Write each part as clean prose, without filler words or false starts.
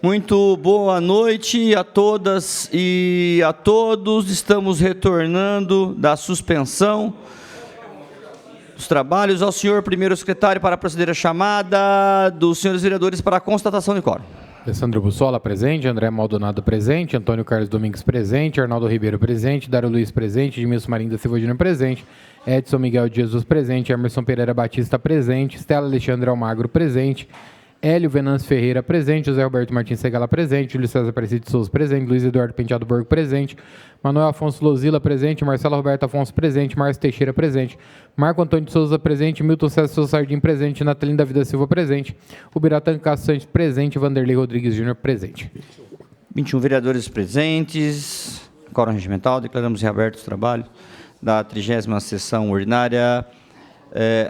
Muito boa noite a todas e a todos. Estamos retornando da suspensão dos trabalhos. Ao senhor primeiro secretário para proceder a chamada dos senhores vereadores para a constatação de quórum. Alessandro Bussola, presente. André Maldonado, presente. Antônio Carlos Domingues, presente. Arnaldo Ribeiro, presente. Dário Luiz, presente. Edmilson Marinho da Silva Júnior, presente. Edson Miguel de Jesus, presente. Emerson Pereira Batista, presente. Estela Alexandre Almagro, presente. Hélio Venâncio Ferreira, presente. José Roberto Martins Segala, presente. Júlio César Aparecido de Souza, presente. Luiz Eduardo Penteado Borgo, presente. Manuel Afonso Lozila, presente. Marcelo Roberto Afonso, presente. Márcio Teixeira, presente. Marco Antônio de Souza, presente. Milton César Souza Sardim, presente. Natalino da Vida Silva, presente. Ubiratã Castro Santos, presente. Vanderlei Rodrigues Júnior, presente. 21 vereadores presentes. Quórum regimental. Declaramos reabertos os trabalhos da 30ª sessão ordinária.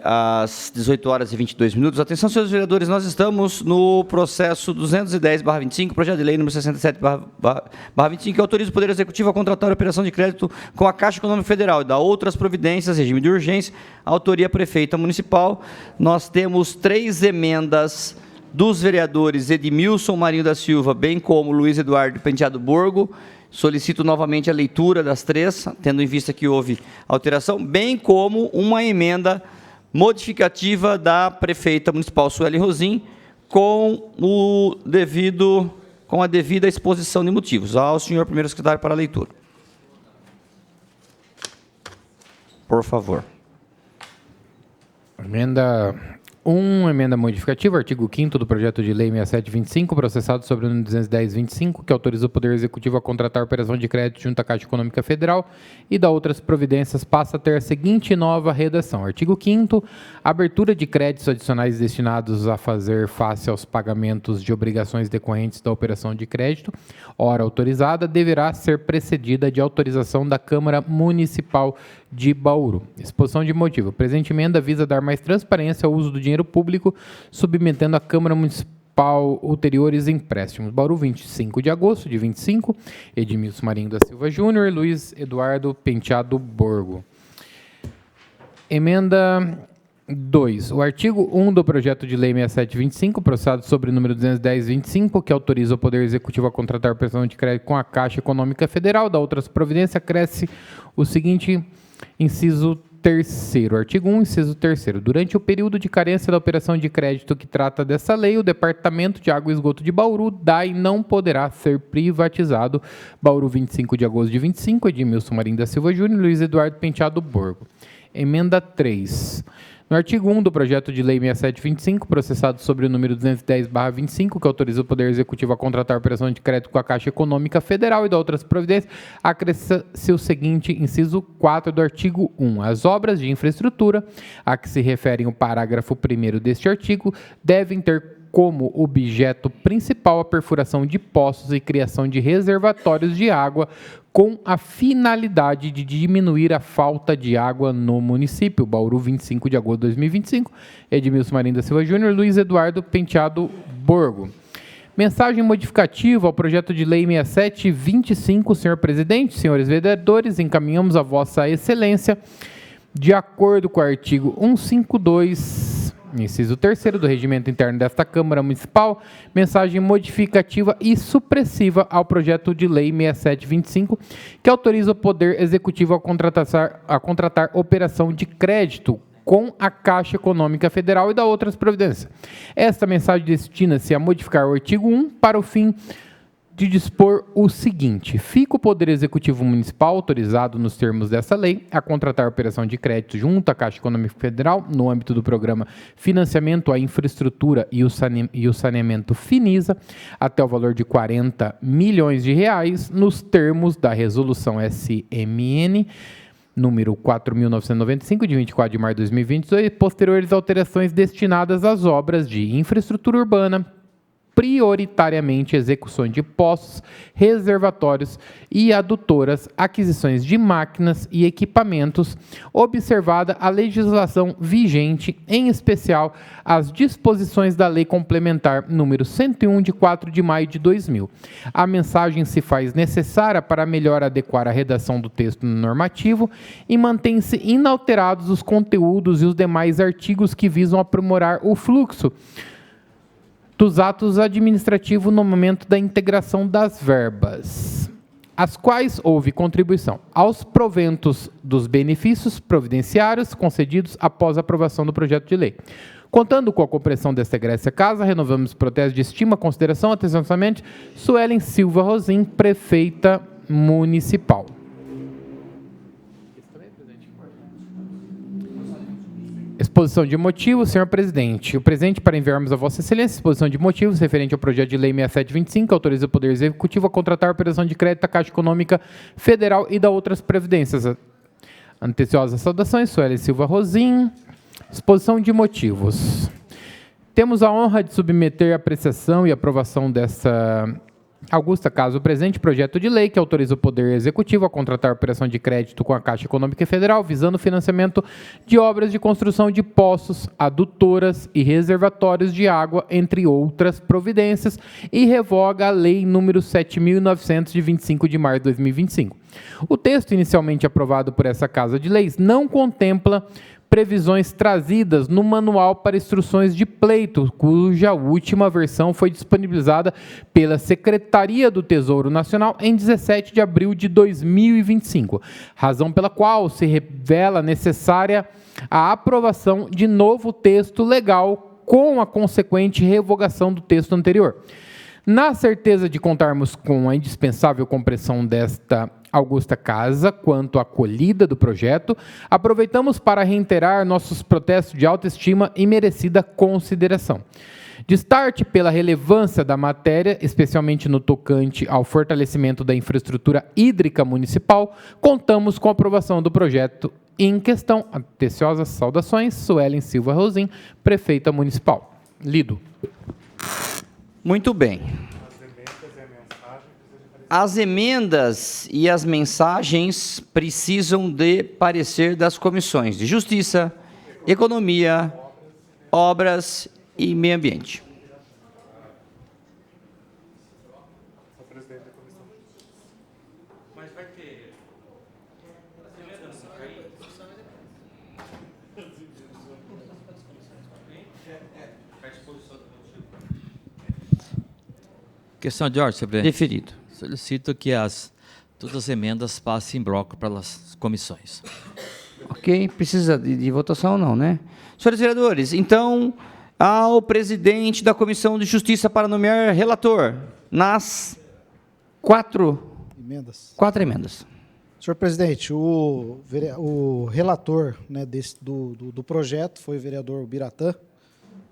Às 18 horas e 22 minutos. Atenção, senhores vereadores, nós estamos no processo 210/25, projeto de lei número 67/25, que autoriza o Poder Executivo a contratar a operação de crédito com a Caixa Econômica Federal e dá outras providências, regime de urgência, autoria prefeita municipal. Nós temos 3 emendas dos vereadores Edmilson Marinho da Silva, bem como Luiz Eduardo Penteado Borgo. Solicito novamente a leitura das 3, tendo em vista que houve alteração, bem como uma emenda modificativa da prefeita municipal Sueli Rosim, com a devida exposição de motivos. Ao senhor primeiro secretário para a leitura. Por favor. Emenda 1, emenda modificativa, artigo 5º do projeto de lei 6725, processado sobre o número 210/25, que autoriza o Poder Executivo a contratar a operação de crédito junto à Caixa Econômica Federal e da outras providências, passa a ter a seguinte nova redação. Artigo 5º, abertura de créditos adicionais destinados a fazer face aos pagamentos de obrigações decorrentes da operação de crédito, ora autorizada, deverá ser precedida de autorização da Câmara Municipal de Bauru. Exposição de motivo. A presente emenda visa dar mais transparência ao uso do dinheiro público, submetendo à Câmara Municipal ulteriores empréstimos. Bauru, 25 de agosto de 25, Edmilson Marinho da Silva Júnior, Luiz Eduardo Penteado Borgo. Emenda 2. O artigo 1 do projeto de lei 6725, processado sobre o número 210/25, que autoriza o Poder Executivo a contratar a operação de crédito com a Caixa Econômica Federal, da outras providências, acresce o seguinte inciso 3º. Artigo 1, inciso 3º. Durante o período de carência da operação de crédito que trata dessa lei, o Departamento de Água e Esgoto de Bauru, DAI, não poderá ser privatizado. Bauru, 25 de agosto de 25, Edmilson Marinho da Silva Júnior, Luiz Eduardo Penteado Borgo. Emenda 3. No artigo 1 do projeto de lei 6725, processado sobre o número 210/25, que autoriza o Poder Executivo a contratar a operação de crédito com a Caixa Econômica Federal e da outras providências, acresce o seguinte inciso 4 do artigo 1. As obras de infraestrutura a que se referem o parágrafo 1º deste artigo devem ter como objeto principal a perfuração de poços e criação de reservatórios de água com a finalidade de diminuir a falta de água no município. Bauru, 25 de agosto de 2025. Edmilson Marinho da Silva Júnior, Luiz Eduardo Penteado Borgo. Mensagem modificativa ao projeto de lei 6725, senhor presidente, senhores vereadores, encaminhamos a vossa excelência, de acordo com o artigo 152, inciso 3º do Regimento Interno desta Câmara Municipal, mensagem modificativa e supressiva ao projeto de lei 6725, que autoriza o Poder Executivo a contratar operação de crédito com a Caixa Econômica Federal e da outras providências. Esta mensagem destina-se a modificar o artigo 1 para o fim de dispor o seguinte: fica o Poder Executivo Municipal autorizado, nos termos dessa lei, a contratar a operação de crédito junto à Caixa Econômica Federal no âmbito do programa Financiamento à Infraestrutura e o Saneamento Finisa, até o valor de R$40 milhões, nos termos da Resolução SMN número 4.995, de 24 de março de 2022, posteriores alterações destinadas às obras de infraestrutura urbana, prioritariamente execuções de poços, reservatórios e adutoras, aquisições de máquinas e equipamentos, observada a legislação vigente, em especial as disposições da Lei Complementar número 101, de 4 de maio de 2000. A mensagem se faz necessária para melhor adequar a redação do texto normativo e mantém-se inalterados os conteúdos e os demais artigos que visam aprimorar o fluxo dos atos administrativos no momento da integração das verbas, as quais houve contribuição aos proventos dos benefícios providenciários concedidos após a aprovação do projeto de lei. Contando com a compreensão desta egressa casa, renovamos o protesto de estima, consideração, atenciosamente, Suelen Silva Rosim, prefeita municipal. Exposição de motivos, senhor presidente. O presente para enviarmos a Vossa Excelência exposição de motivos referente ao projeto de lei 6725, que autoriza o Poder Executivo a contratar a operação de crédito da Caixa Econômica Federal e da outras previdências. Anteciosas saudações, Suelen Silva Rosim. Exposição de motivos. Temos a honra de submeter a apreciação e aprovação dessa augusta casa o presente projeto de lei que autoriza o Poder Executivo a contratar a operação de crédito com a Caixa Econômica Federal visando o financiamento de obras de construção de poços, adutoras e reservatórios de água, entre outras providências, e revoga a Lei número 7.900, de 25 de março de 2025. O texto inicialmente aprovado por essa Casa de Leis não contempla previsões trazidas no Manual para Instruções de Pleito, cuja última versão foi disponibilizada pela Secretaria do Tesouro Nacional em 17 de abril de 2025, razão pela qual se revela necessária a aprovação de novo texto legal com a consequente revogação do texto anterior. Na certeza de contarmos com a indispensável compreensão desta augusta casa quanto à acolhida do projeto, aproveitamos para reiterar nossos protestos de autoestima e merecida consideração. Destarte pela relevância da matéria, especialmente no tocante ao fortalecimento da infraestrutura hídrica municipal, contamos com a aprovação do projeto em questão. Atenciosas saudações, Suelen Silva Rosim, prefeita municipal. Lido. Muito bem. As emendas e as mensagens precisam de parecer das comissões de Justiça, Economia, Obras e Meio Ambiente. Mas vai ter as emendas não cair? Questão de ordem, senhor presidente. Deferido. Solicito que todas as emendas passem em bloco para as comissões. Ok, precisa de votação ou não, né? Senhores vereadores, então, ao presidente da Comissão de Justiça para nomear relator nas quatro emendas. Senhor presidente, o relator, né, do projeto foi o vereador Biratã,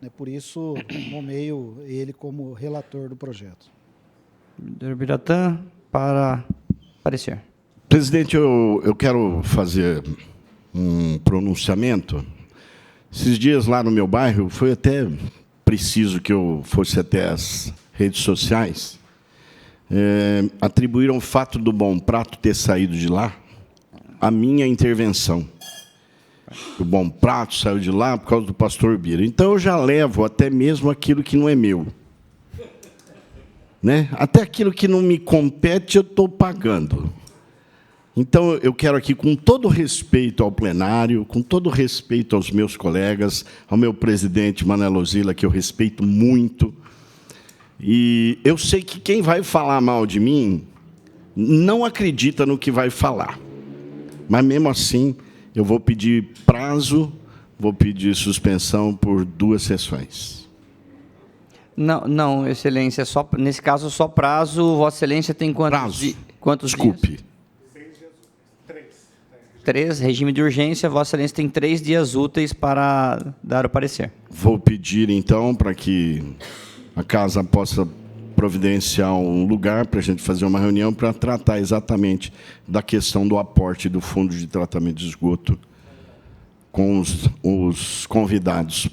né, por isso nomeio ele como relator do projeto. Vereador Biratã, para parecer. Presidente, eu quero fazer um pronunciamento. Esses dias lá no meu bairro, foi até preciso que eu fosse até as redes sociais, atribuíram o fato do Bom Prato ter saído de lá à minha intervenção. O Bom Prato saiu de lá por causa do pastor Bira. Então, eu já levo até mesmo aquilo que não é meu. Né? Até aquilo que não me compete, eu estou pagando. Então, eu quero aqui, com todo respeito ao plenário, com todo respeito aos meus colegas, ao meu presidente, Manuel Ozila, que eu respeito muito, e eu sei que quem vai falar mal de mim não acredita no que vai falar. Mas, mesmo assim, eu vou pedir prazo, vou pedir suspensão por 2 sessões. Não, Excelência, nesse caso, só prazo. Vossa Excelência tem quantos Desculpe. dias? 3, regime de urgência. Vossa Excelência tem 3 dias úteis para dar o parecer. Vou pedir, então, para que a casa possa providenciar um lugar para a gente fazer uma reunião para tratar exatamente da questão do aporte do Fundo de Tratamento de Esgoto com os convidados.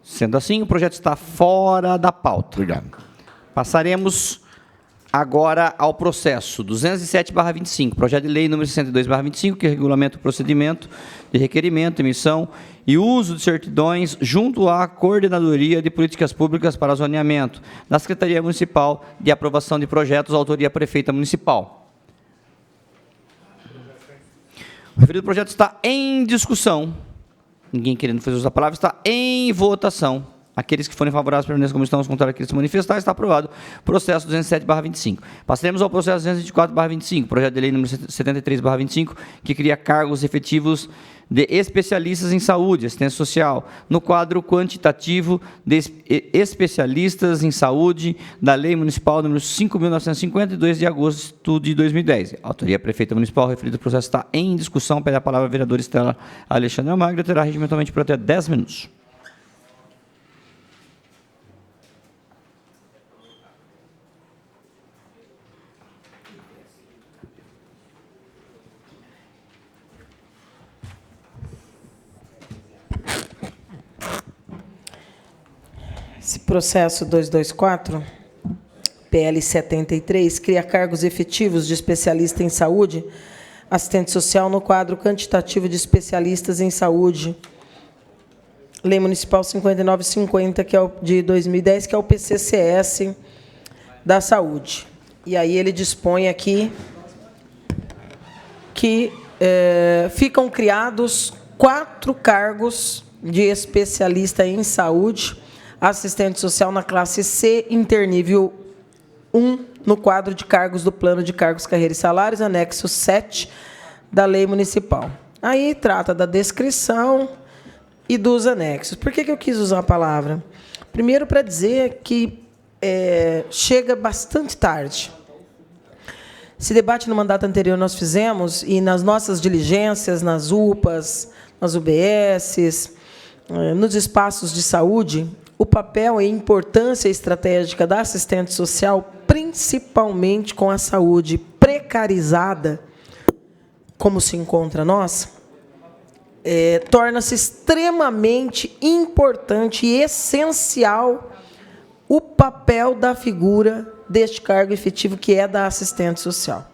Sendo assim, o projeto está fora da pauta. Obrigado. Passaremos agora ao processo 207/25, projeto de lei número 62/25, que regulamenta o procedimento de requerimento, emissão e uso de certidões junto à Coordenadoria de Políticas Públicas para Zoneamento, da Secretaria Municipal de Aprovação de Projetos, autoria Prefeita Municipal. O referido projeto está em discussão. Ninguém querendo fazer uso da palavra, está em votação. Aqueles que forem favoráveis permaneçam como estão, os contrários que se manifestar, está aprovado. Processo 207/25. Passaremos ao processo 224/25, projeto de lei número 73/25, que cria cargos efetivos de especialistas em saúde, assistência social, no quadro quantitativo de especialistas em saúde da Lei Municipal número 5.952, de agosto de 2010. A autoria prefeita municipal, referido ao processo está em discussão. Pede a palavra a vereadora Estela Alexandre Almagro, terá regimentalmente por até 10 minutos. Esse processo 224, PL 73, cria cargos efetivos de especialista em saúde, assistente social no quadro quantitativo de especialistas em saúde. Lei Municipal 5950, que é o de 2010, que é o PCCS da saúde. E aí ele dispõe aqui que ficam criados 4 cargos de especialista em saúde, assistente social na classe C, internível 1, no quadro de cargos do Plano de Cargos, Carreiras e Salários, anexo 7 da Lei Municipal. Aí trata da descrição e dos anexos. Por que eu quis usar a palavra? Primeiro, para dizer que chega bastante tarde. Esse debate no mandato anterior nós fizemos, e nas nossas diligências, nas UPAs, nas UBSs, nos espaços de saúde, o papel e a importância estratégica da assistente social, principalmente com a saúde precarizada, como se encontra a nossa, torna-se extremamente importante e essencial o papel da figura deste cargo efetivo, que é da assistente social.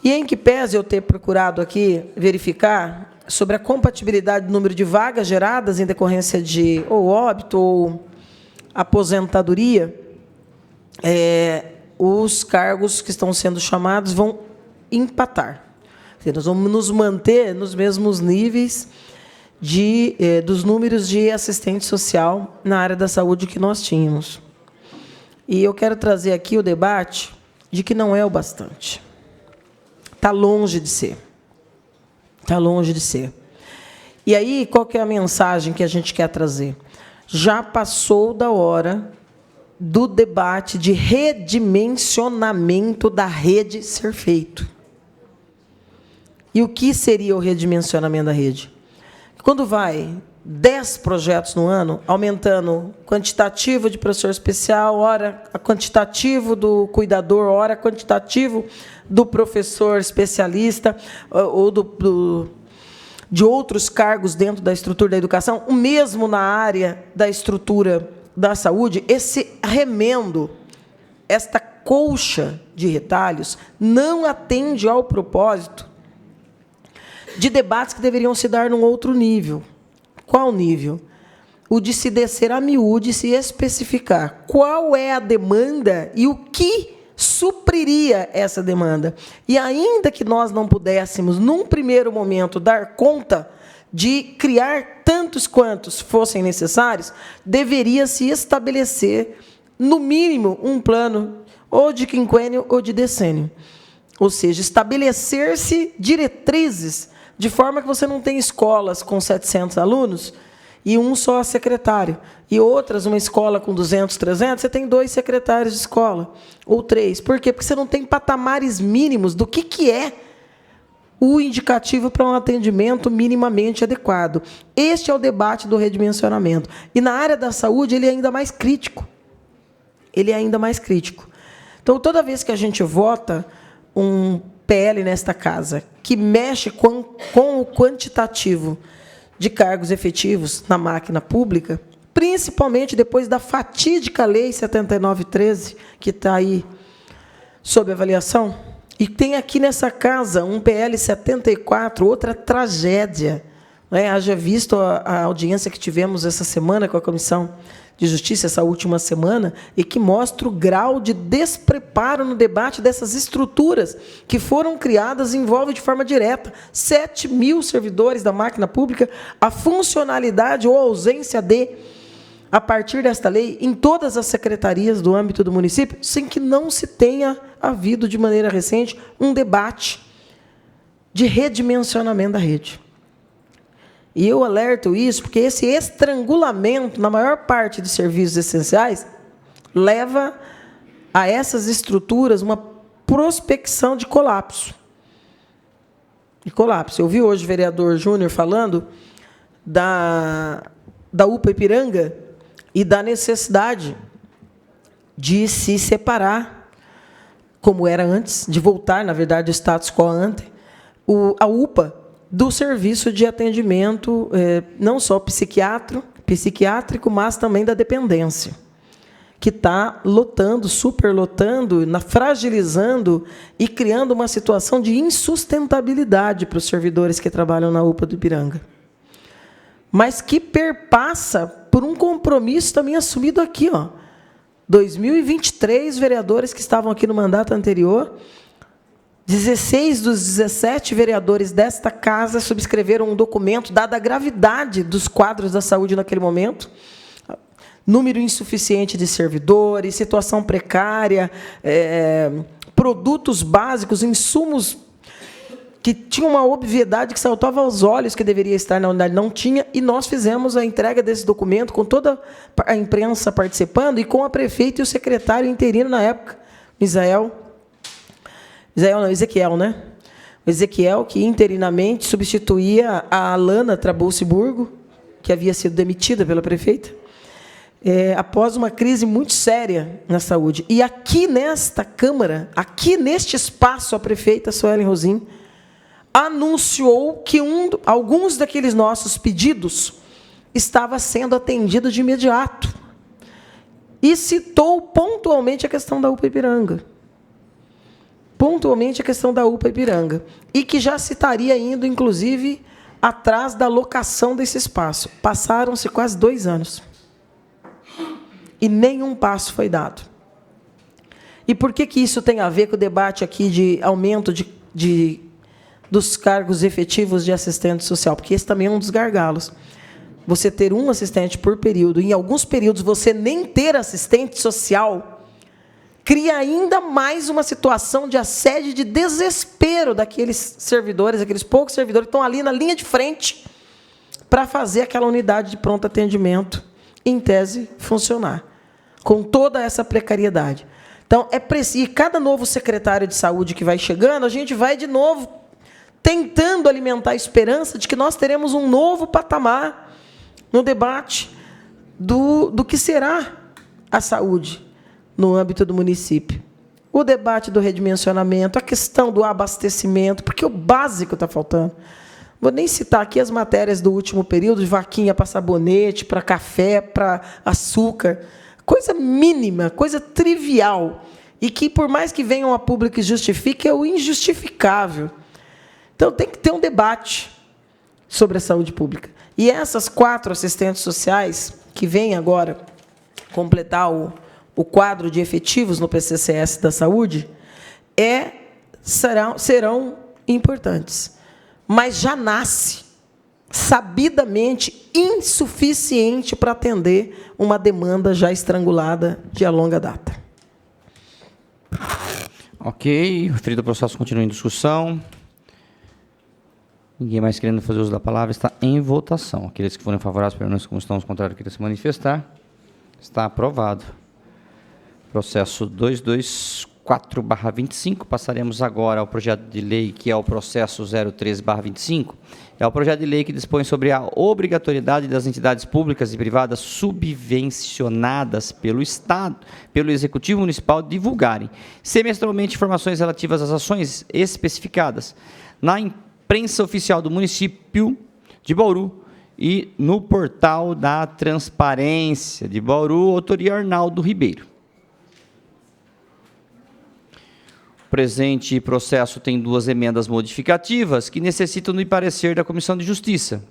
E em que pese eu ter procurado aqui verificar sobre a compatibilidade do número de vagas geradas em decorrência de ou óbito ou aposentadoria, os cargos que estão sendo chamados vão empatar. Nós vamos nos manter nos mesmos níveis dos números de assistente social na área da saúde que nós tínhamos. E eu quero trazer aqui o debate de que não é o bastante. Está longe de ser. Está longe de ser. E aí, qual que é a mensagem que a gente quer trazer? Já passou da hora do debate de redimensionamento da rede ser feito. E o que seria o redimensionamento da rede? Quando vai 10 projetos no ano, aumentando quantitativo de professor especial, hora quantitativo do cuidador, hora quantitativo do professor especialista, ou de outros cargos dentro da estrutura da educação, o mesmo na área da estrutura da saúde, esse remendo, esta colcha de retalhos, não atende ao propósito de debates que deveriam se dar num outro nível. Qual nível? O de se descer a miúde e se especificar qual é a demanda e o que supriria essa demanda. E ainda que nós não pudéssemos, num primeiro momento, dar conta de criar tantos quantos fossem necessários, deveria se estabelecer, no mínimo, um plano ou de quinquênio ou de decênio. Ou seja, estabelecer-se diretrizes, de forma que você não tenha escolas com 700 alunos e um só secretário, e outras, uma escola com 200, 300, você tem 2 secretários de escola, ou 3. Por quê? Porque você não tem patamares mínimos do que é o indicativo para um atendimento minimamente adequado. Este é o debate do redimensionamento. E na área da saúde, ele é ainda mais crítico. Ele é ainda mais crítico. Então, toda vez que a gente vota um PL nesta casa que mexe com o quantitativo de cargos efetivos na máquina pública, principalmente depois da fatídica Lei 7913, que está aí sob avaliação, e tem aqui nessa casa um PL 74, outra tragédia. Haja visto a audiência que tivemos essa semana com a Comissão de Justiça, essa última semana, e que mostra o grau de despreparo no debate dessas estruturas que foram criadas, envolve de forma direta 7.000 servidores da máquina pública, a funcionalidade ou ausência de a partir desta lei, em todas as secretarias do âmbito do município, sem que não se tenha havido, de maneira recente, um debate de redimensionamento da rede. E eu alerto isso porque esse estrangulamento, na maior parte de serviços essenciais, leva a essas estruturas uma prospecção de colapso. Eu vi hoje o vereador Júnior falando da UPA Ipiranga e da necessidade de se separar, como era antes, de voltar, na verdade, ao status quo ante, a UPA do serviço de atendimento, não só psiquiátrico, mas também da dependência, que está lotando, superlotando, fragilizando e criando uma situação de insustentabilidade para os servidores que trabalham na UPA do Ipiranga. Mas que perpassa por um compromisso também assumido aqui, 2023 vereadores que estavam aqui no mandato anterior, 16 dos 17 vereadores desta casa subscreveram um documento, dada a gravidade dos quadros da saúde naquele momento, número insuficiente de servidores, situação precária, produtos básicos, insumos que tinham uma obviedade que saltava aos olhos que deveria estar na unidade, não tinha, e nós fizemos a entrega desse documento com toda a imprensa participando e com a prefeita e o secretário interino na época, Ezequiel, né? O Ezequiel, que interinamente substituía a Alana Trabulsi-Burgo, que havia sido demitida pela prefeita, após uma crise muito séria na saúde. E aqui nesta Câmara, aqui neste espaço, a prefeita Suelen Rosim anunciou que alguns daqueles nossos pedidos estava sendo atendido de imediato. E citou pontualmente a questão da UPA Ipiranga. E que já se estaria indo, inclusive, atrás da locação desse espaço. Passaram-se quase 2 anos. E nenhum passo foi dado. E por que isso tem a ver com o debate aqui de aumento dos cargos efetivos de assistente social? Porque esse também é um dos gargalos. Você ter um assistente por período, em alguns períodos você nem ter assistente social, cria ainda mais uma situação de assédio e de desespero daqueles servidores, aqueles poucos servidores que estão ali na linha de frente para fazer aquela unidade de pronto atendimento, em tese, funcionar, com toda essa precariedade. Então, é preciso, e cada novo secretário de saúde que vai chegando, a gente vai, de novo, tentando alimentar a esperança de que nós teremos um novo patamar no debate do que será a saúde no âmbito do município. O debate do redimensionamento, a questão do abastecimento, porque o básico está faltando. Vou nem citar aqui as matérias do último período, de vaquinha para sabonete, para café, para açúcar. Coisa mínima, coisa trivial. E que, por mais que venham a público e justifique, é o injustificável. Então, tem que ter um debate sobre a saúde pública. E essas 4 assistentes sociais, que vêm agora completar o quadro de efetivos no PCCS da saúde, serão importantes. Mas já nasce, sabidamente, insuficiente para atender uma demanda já estrangulada de longa data. Ok, o referido processo continua em discussão. Ninguém mais querendo fazer uso da palavra, está em votação. Aqueles que forem favoráveis, permaneçam como estão, os contrários, querem se manifestar. Está aprovado. Processo 224/25. Passaremos agora ao projeto de lei, que é o processo 013/25. É o projeto de lei que dispõe sobre a obrigatoriedade das entidades públicas e privadas subvencionadas pelo Estado, pelo Executivo Municipal, divulgarem semestralmente informações relativas às ações especificadas na imprensa oficial do município de Bauru e no portal da Transparência de Bauru, autoria Arnaldo Ribeiro. O presente processo tem 2 emendas modificativas que necessitam do parecer da Comissão de Justiça.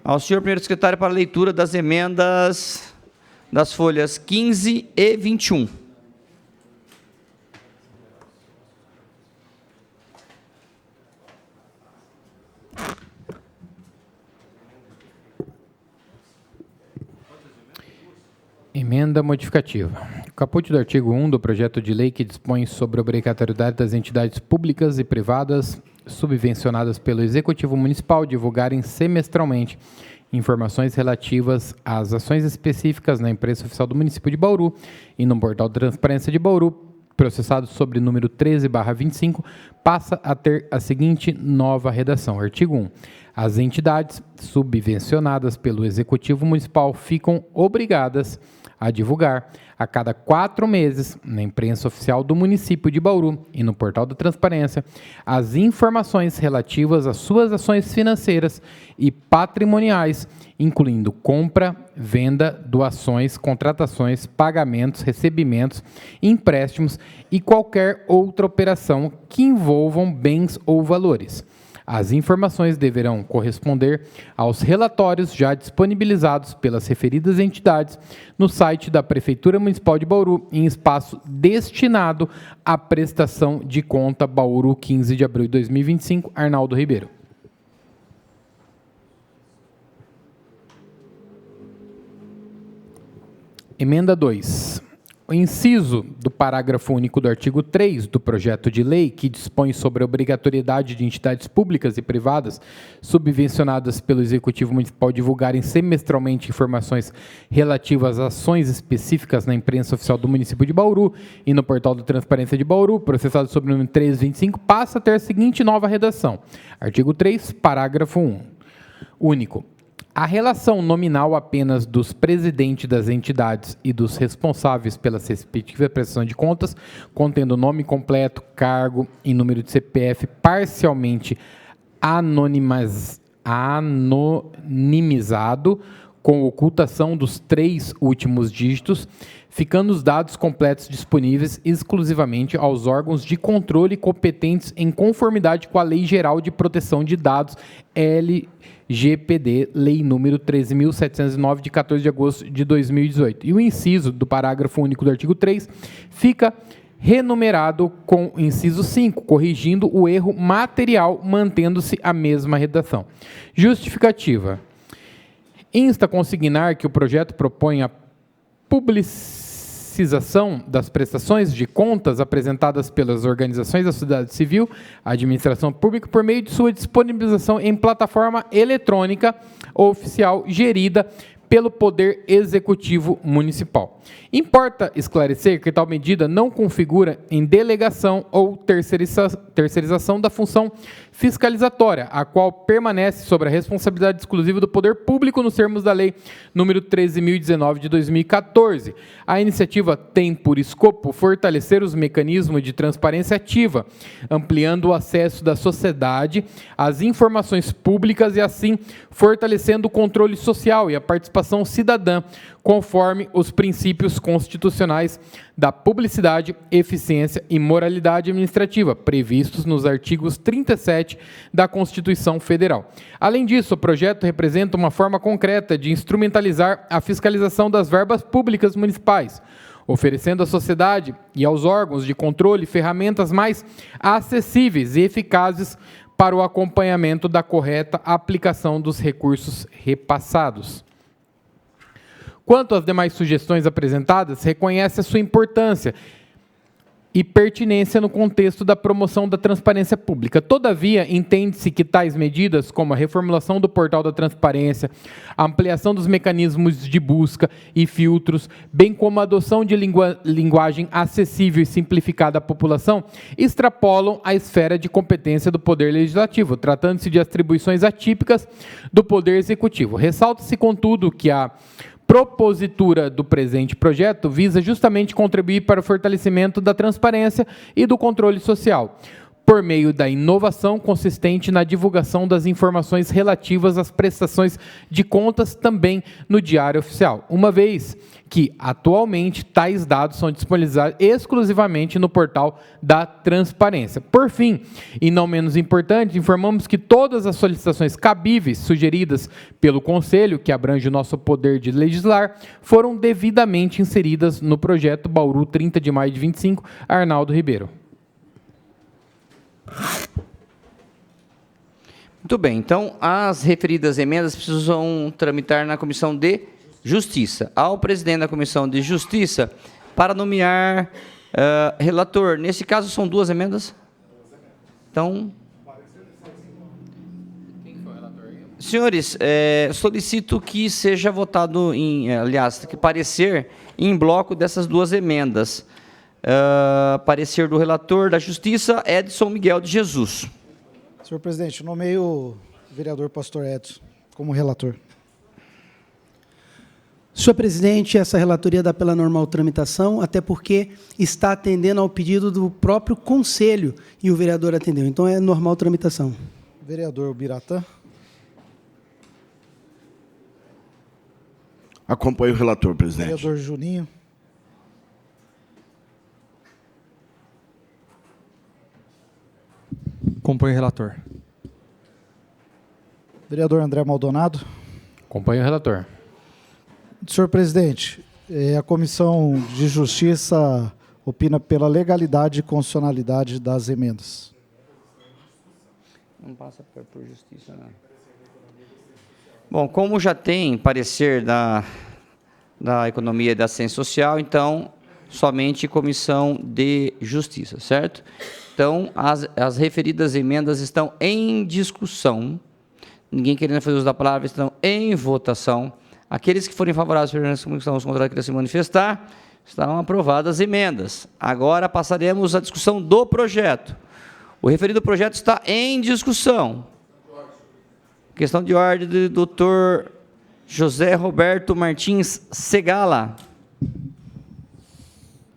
Ao senhor primeiro secretário para a leitura das emendas das folhas 15 e 21. Emenda modificativa. O caput do artigo 1 do projeto de lei que dispõe sobre a obrigatoriedade das entidades públicas e privadas subvencionadas pelo Executivo Municipal divulgarem semestralmente informações relativas às ações específicas na imprensa oficial do município de Bauru e no portal de transparência de Bauru, processado sobre número 13/25, passa a ter a seguinte nova redação. Artigo 1. As entidades subvencionadas pelo Executivo Municipal ficam obrigadas a divulgar a cada 4 meses, na imprensa oficial do município de Bauru e no portal da transparência, as informações relativas às suas ações financeiras e patrimoniais, incluindo compra, venda, doações, contratações, pagamentos, recebimentos, empréstimos e qualquer outra operação que envolvam bens ou valores. As informações deverão corresponder aos relatórios já disponibilizados pelas referidas entidades no site da Prefeitura Municipal de Bauru, em espaço destinado à prestação de conta Bauru, 15 de abril de 2025, Arnaldo Ribeiro. Emenda 2. O inciso do parágrafo único do artigo 3 do projeto de lei, que dispõe sobre a obrigatoriedade de entidades públicas e privadas subvencionadas pelo Executivo Municipal divulgarem semestralmente informações relativas a ações específicas na imprensa oficial do município de Bauru e no portal da Transparência de Bauru, processado sob o número 1325, passa a ter a seguinte nova redação. Artigo 3, parágrafo 1. Único. A relação nominal apenas dos presidentes das entidades e dos responsáveis pela respectiva prestação de contas, contendo nome completo, cargo e número de CPF parcialmente anonimizado, com ocultação dos 3 últimos dígitos, ficando os dados completos disponíveis exclusivamente aos órgãos de controle competentes em conformidade com a Lei Geral de Proteção de Dados, LGPD, Lei número 13.709, de 14 de agosto de 2018. E o inciso do parágrafo único do artigo 3 fica renumerado com o inciso 5, corrigindo o erro material, mantendo-se a mesma redação. Justificativa. Insta a consignar que o projeto propõe a publicização das prestações de contas apresentadas pelas organizações da sociedade civil, a administração pública, por meio de sua disponibilização em plataforma eletrônica oficial gerida pelo Poder Executivo Municipal. Importa esclarecer que tal medida não configura em delegação ou terceirização da função fiscalizatória, a qual permanece sobre a responsabilidade exclusiva do poder público nos termos da Lei número 13.019 de 2014. A iniciativa tem por escopo fortalecer os mecanismos de transparência ativa, ampliando o acesso da sociedade às informações públicas e, assim, fortalecendo o controle social e a participação cidadã, conforme os princípios constitucionais da publicidade, eficiência e moralidade administrativa, previstos nos artigos 37 da Constituição Federal. Além disso, o projeto representa uma forma concreta de instrumentalizar a fiscalização das verbas públicas municipais, oferecendo à sociedade e aos órgãos de controle ferramentas mais acessíveis e eficazes para o acompanhamento da correta aplicação dos recursos repassados. Quanto às demais sugestões apresentadas, reconhece a sua importância e pertinência no contexto da promoção da transparência pública. Todavia, entende-se que tais medidas, como a reformulação do portal da transparência, a ampliação dos mecanismos de busca e filtros, bem como a adoção de linguagem acessível e simplificada à população, extrapolam a esfera de competência do Poder Legislativo, tratando-se de atribuições atípicas do Poder Executivo. Ressalta-se, contudo, que a propositura do presente projeto visa justamente contribuir para o fortalecimento da transparência e do controle social, por meio da inovação consistente na divulgação das informações relativas às prestações de contas também no Diário Oficial, uma vez que, atualmente, tais dados são disponibilizados exclusivamente no portal da Transparência. Por fim, e não menos importante, informamos que todas as solicitações cabíveis sugeridas pelo Conselho, que abrange o nosso poder de legislar, foram devidamente inseridas no projeto Bauru 30 de maio de 25, Arnaldo Ribeiro. Muito bem, então as referidas emendas precisam tramitar na Comissão de Justiça. Ao presidente da Comissão de Justiça para nomear relator. Nesse caso, são 2 emendas? Então... Senhores, solicito que seja votado que parecer em bloco dessas 2 emendas. Parecer do relator da Justiça, Edson Miguel de Jesus. Senhor presidente, nomeio o vereador Pastor Edson como relator. Senhor presidente, essa relatoria dá pela normal tramitação, até porque está atendendo ao pedido do próprio conselho e o vereador atendeu. Então, é normal tramitação. Vereador Biratã. Acompanho o relator, presidente. Vereador Juninho. Acompanho o relator. Vereador André Maldonado. Acompanho o relator. Senhor presidente, a Comissão de Justiça opina pela legalidade e constitucionalidade das emendas. Não passa por justiça, não. Bom, como já tem parecer da Economia e da Ciência Social, então, somente Comissão de Justiça, certo? Então, as referidas emendas estão em discussão. Ninguém querendo fazer uso da palavra, estão em votação. Aqueles que forem favoráveis à comissão, os contrários querem se manifestar, estarão aprovadas as emendas. Agora passaremos à discussão do projeto. O referido projeto está em discussão. Questão de ordem do doutor José Roberto Martins Segala.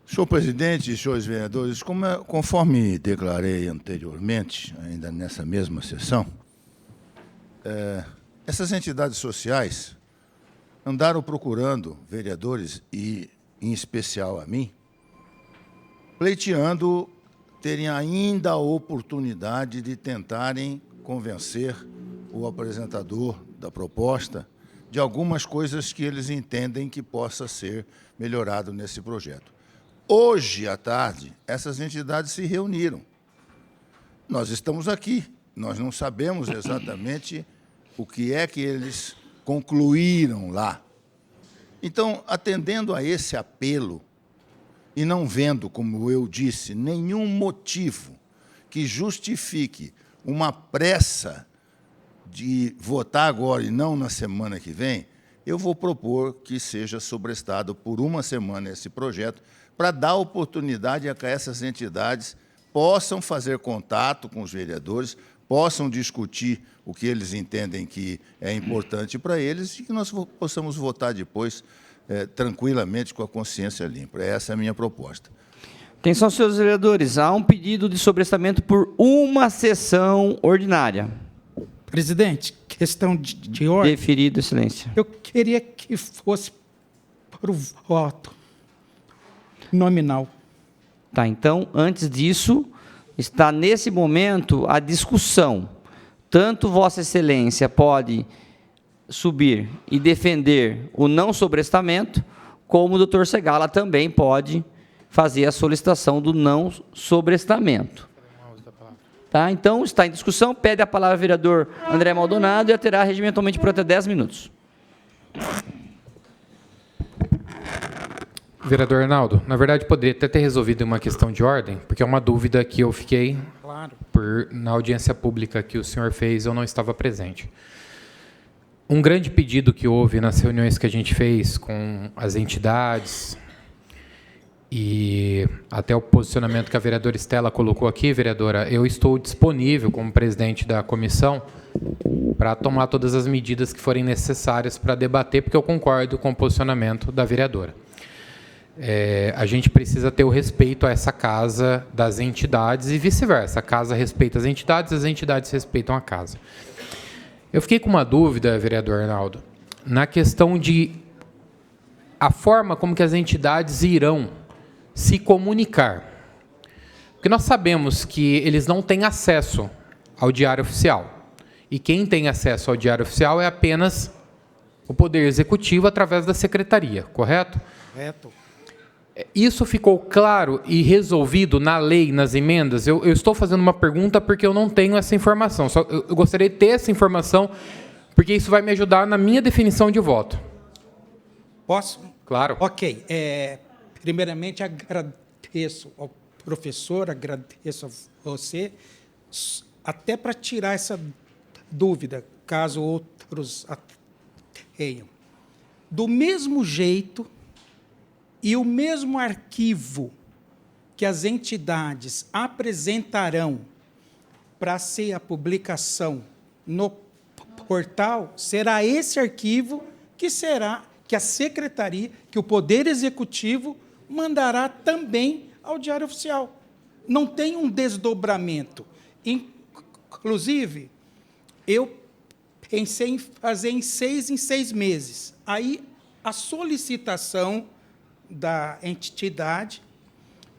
Senhor presidente e senhores vereadores, conforme declarei anteriormente, ainda nessa mesma sessão, essas entidades sociais andaram procurando vereadores, e em especial a mim, pleiteando terem ainda a oportunidade de tentarem convencer o apresentador da proposta de algumas coisas que eles entendem que possa ser melhorado nesse projeto. Hoje, à tarde, essas entidades se reuniram. Nós estamos aqui, nós não sabemos exatamente o que é que eles concluíram lá. Então, atendendo a esse apelo, e não vendo, como eu disse, nenhum motivo que justifique uma pressa de votar agora e não na semana que vem, eu vou propor que seja sobrestado por 1 semana esse projeto, para dar oportunidade a que essas entidades possam fazer contato com os vereadores, possam discutir o que eles entendem que é importante para eles e que nós possamos votar depois tranquilamente, com a consciência limpa. Essa é a minha proposta. Atenção, senhores vereadores, há um pedido de sobrestamento por 1 sessão ordinária. Presidente, questão de ordem. Deferido, excelência. Eu queria que fosse para o voto nominal. Tá, então, antes disso, está nesse momento a discussão. Tanto Vossa Excelência pode subir e defender o não sobrestamento, como o doutor Segala também pode fazer a solicitação do não sobrestamento. Tá? Então, está em discussão, pede a palavra ao vereador André Maldonado e terá regimentalmente por até 10 minutos. Vereador Arnaldo, na verdade, poderia até ter resolvido uma questão de ordem, porque é uma dúvida que eu fiquei, na audiência pública que o senhor fez, eu não estava presente. Um grande pedido que houve nas reuniões que a gente fez com as entidades e até o posicionamento que a vereadora Estela colocou aqui, vereadora, eu estou disponível como presidente da comissão para tomar todas as medidas que forem necessárias para debater, porque eu concordo com o posicionamento da vereadora. A gente precisa ter o respeito a essa casa das entidades e vice-versa. A casa respeita as entidades respeitam a casa. Eu fiquei com uma dúvida, vereador Arnaldo, na questão de a forma como que as entidades irão se comunicar. Porque nós sabemos que eles não têm acesso ao Diário Oficial. E quem tem acesso ao Diário Oficial é apenas o Poder Executivo através da Secretaria, correto? Correto. Isso ficou claro e resolvido na lei, nas emendas? Eu estou fazendo uma pergunta porque eu não tenho essa informação. Eu gostaria de ter essa informação, porque isso vai me ajudar na minha definição de voto. Posso? Claro. Ok. Primeiramente, agradeço ao professor, agradeço a você, até para tirar essa dúvida, caso outros a tenham. Do mesmo jeito e o mesmo arquivo que as entidades apresentarão para ser a publicação no portal, será esse arquivo que a Secretaria, que o Poder Executivo mandará também ao Diário Oficial. Não tem um desdobramento. Inclusive, eu pensei em fazer em 6 meses. Aí, a solicitação da entidade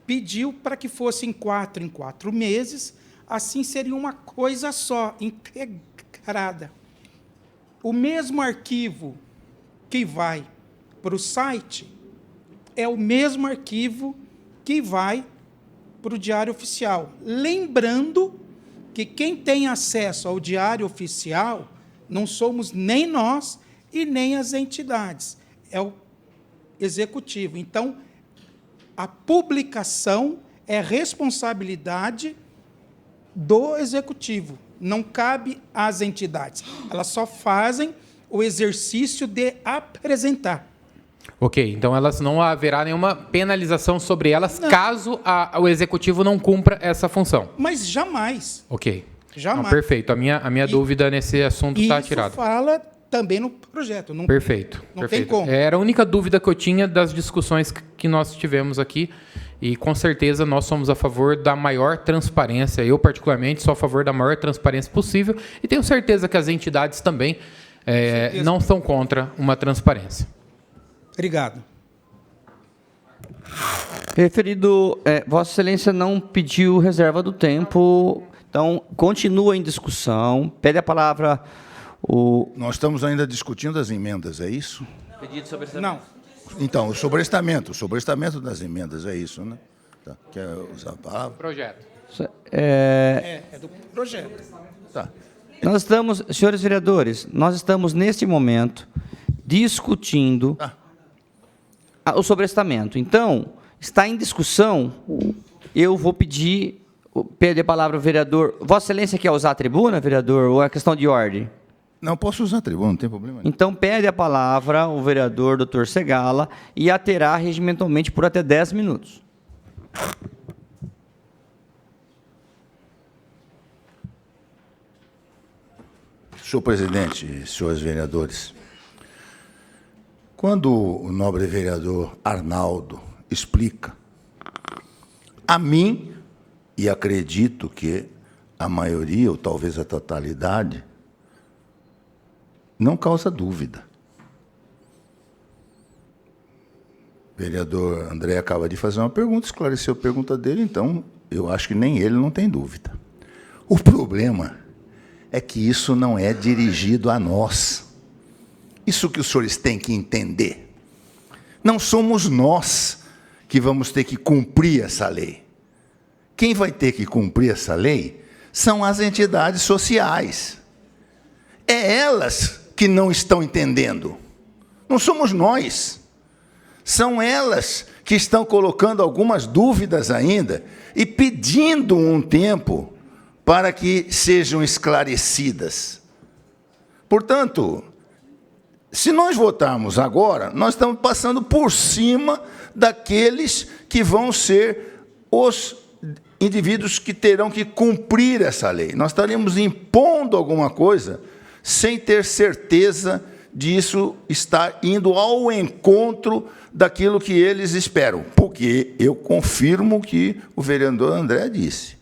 pediu para que fosse em 4 meses, assim seria uma coisa só, integrada. O mesmo arquivo que vai para o site é o mesmo arquivo que vai para o Diário Oficial. Lembrando que quem tem acesso ao Diário Oficial não somos nem nós e nem as entidades, é o Executivo. Então, a publicação é responsabilidade do Executivo, não cabe às entidades. Elas só fazem o exercício de apresentar. Ok, então não haverá nenhuma penalização sobre elas caso o Executivo não cumpra essa função. Mas jamais. Ok. Jamais. Não, perfeito. A minha dúvida nesse assunto está tirada. Isso fala também no projeto. Não, perfeito. Não perfeito. tem como. Era a única dúvida que eu tinha das discussões que nós tivemos aqui. E, com certeza, nós somos a favor da maior transparência. Eu, particularmente, sou a favor da maior transparência possível. E tenho certeza que as entidades também não estão contra uma transparência. Obrigado. Referido, Vossa Excelência não pediu reserva do tempo, então continua em discussão. Pede a palavra o... Nós estamos ainda discutindo as emendas, é isso? Pedido sobre Não. Então, o sobrestamento das emendas, é isso, né? Tá. Quer usar a palavra? Projeto. É do projeto. Tá. Nós estamos, senhores vereadores, nós estamos neste momento discutindo o sobrestamento. Então, está em discussão, eu vou pedir a palavra ao vereador. Vossa Excelência quer usar a tribuna, vereador, ou é questão de ordem? Não, posso usar a tribuna, não tem problema nenhum. Então, pede a palavra o vereador Dr. Segala e a terá regimentalmente por até 10 minutos. Senhor presidente, senhores vereadores, quando o nobre vereador Arnaldo explica, a mim, e acredito que a maioria, ou talvez a totalidade, não causa dúvida. O vereador André acaba de fazer uma pergunta, esclareceu a pergunta dele, então eu acho que nem ele não tem dúvida. O problema é que isso não é dirigido a nós. Isso que os senhores têm que entender. Não somos nós que vamos ter que cumprir essa lei. Quem vai ter que cumprir essa lei são as entidades sociais. É elas que não estão entendendo. Não somos nós. São elas que estão colocando algumas dúvidas ainda e pedindo um tempo para que sejam esclarecidas. Portanto, se nós votarmos agora, nós estamos passando por cima daqueles que vão ser os indivíduos que terão que cumprir essa lei. Nós estaremos impondo alguma coisa sem ter certeza disso estar indo ao encontro daquilo que eles esperam. Porque eu confirmo o que o vereador André disse.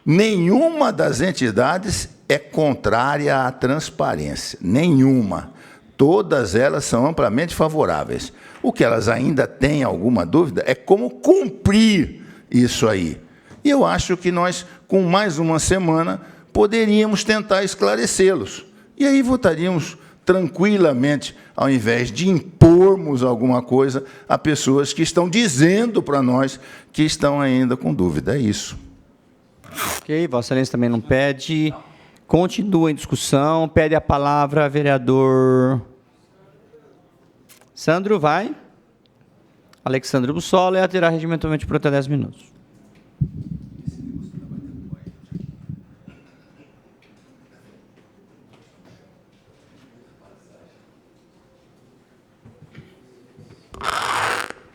Nenhuma das entidades é contrária à transparência. Nenhuma. Todas elas são amplamente favoráveis. O que elas ainda têm alguma dúvida é como cumprir isso aí. E eu acho que nós, com mais uma semana, poderíamos tentar esclarecê-los. E aí votaríamos tranquilamente, ao invés de impormos alguma coisa a pessoas que estão dizendo para nós que estão ainda com dúvida. É isso. Ok, Vossa Excelência também não pede. Continua em discussão. Pede a palavra, vereador Sandro vai. Alexandre Bussola terá regimentalmente por até 10 minutos.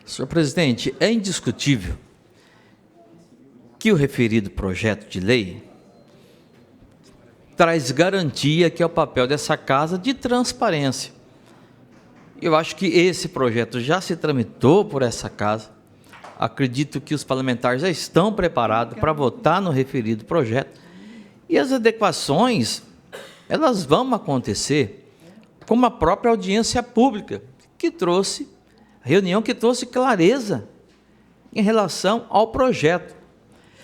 Senhor presidente, é indiscutível que o referido projeto de lei traz garantia, que é o papel dessa casa, de transparência. Eu acho que esse projeto já se tramitou por essa casa. Acredito que os parlamentares já estão preparados para votar no referido projeto. E as adequações, elas vão acontecer como a própria audiência pública, reunião que trouxe clareza em relação ao projeto.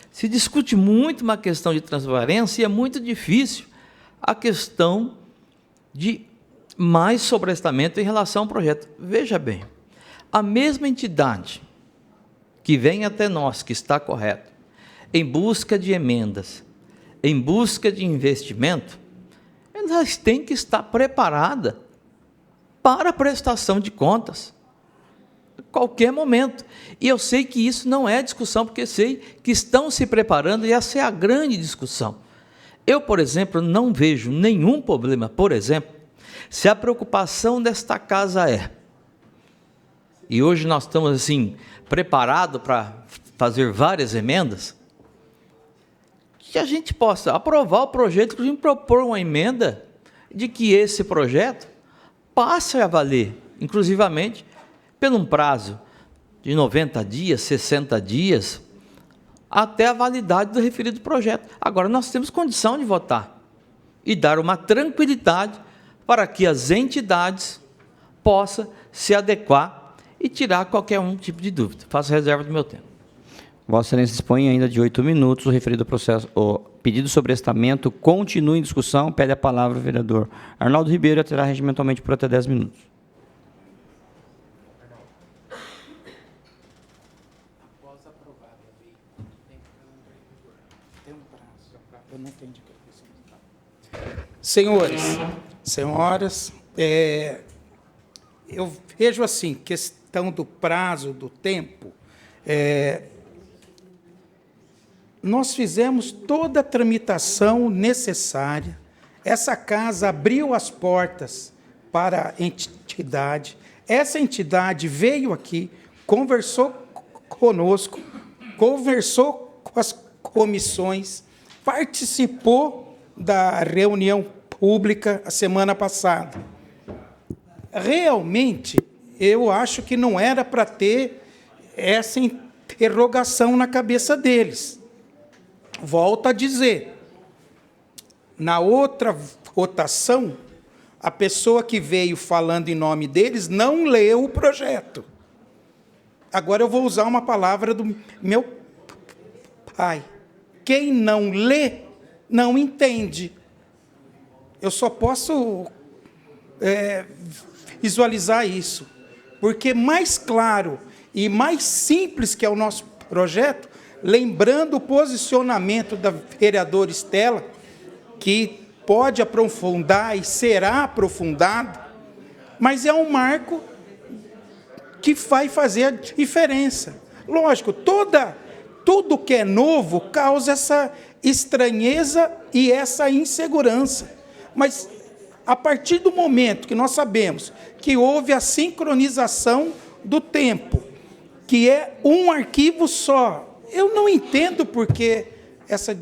Se discute muito uma questão de transparência e é muito difícil a questão de mais sobrestamento em relação ao projeto. Veja bem, a mesma entidade que vem até nós, que está correto, em busca de emendas, em busca de investimento, elas têm que estar preparada para a prestação de contas, a qualquer momento. E eu sei que isso não é discussão, porque sei que estão se preparando, e essa é a grande discussão. Eu, por exemplo, não vejo nenhum problema, por exemplo, se a preocupação desta casa e hoje nós estamos assim, preparados para fazer várias emendas, que a gente possa aprovar o projeto, inclusive propor uma emenda de que esse projeto passe a valer, inclusivamente, por um prazo de 90 dias, 60 dias, até a validade do referido projeto. Agora, nós temos condição de votar e dar uma tranquilidade para que as entidades possam se adequar e tirar qualquer tipo de dúvida. Faço reserva do meu tempo. Vossa Excelência dispõe ainda de 8 minutos. O referido processo, o pedido de sobrestamento continua em discussão. Pede a palavra o vereador Arnaldo Ribeiro, terá regimentalmente por até 10 minutos. Senhores, senhoras, eu vejo assim, questão do prazo, do tempo, nós fizemos toda a tramitação necessária, essa casa abriu as portas para a entidade, essa entidade veio aqui, conversou conosco, conversou com as comissões, participou da reunião pública a semana passada. Realmente, eu acho que não era para ter essa interrogação na cabeça deles. Volto a dizer, na outra votação, a pessoa que veio falando em nome deles não leu o projeto. Agora eu vou usar uma palavra do meu pai. Quem não lê, não entende. Eu só posso visualizar isso, porque mais claro e mais simples que é o nosso projeto, lembrando o posicionamento da vereadora Estela, que pode aprofundar e será aprofundado, mas é um marco que vai fazer a diferença. Lógico, tudo que é novo causa essa estranheza e essa insegurança. Mas, a partir do momento que nós sabemos que houve a sincronização do tempo, que é um arquivo só, eu não entendo por que essa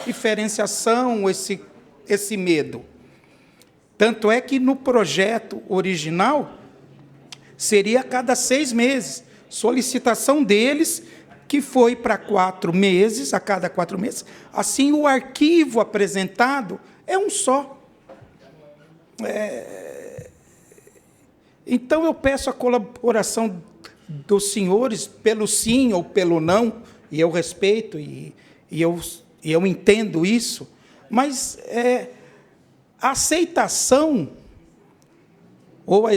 diferenciação, esse medo. Tanto é que no projeto original, seria a cada 6 meses. Solicitação deles, que foi para 4 meses, a cada 4 meses. Assim, o arquivo apresentado é um só. Então, eu peço a colaboração dos senhores, pelo sim ou pelo não, e eu respeito, e eu entendo isso, mas a aceitação, ou a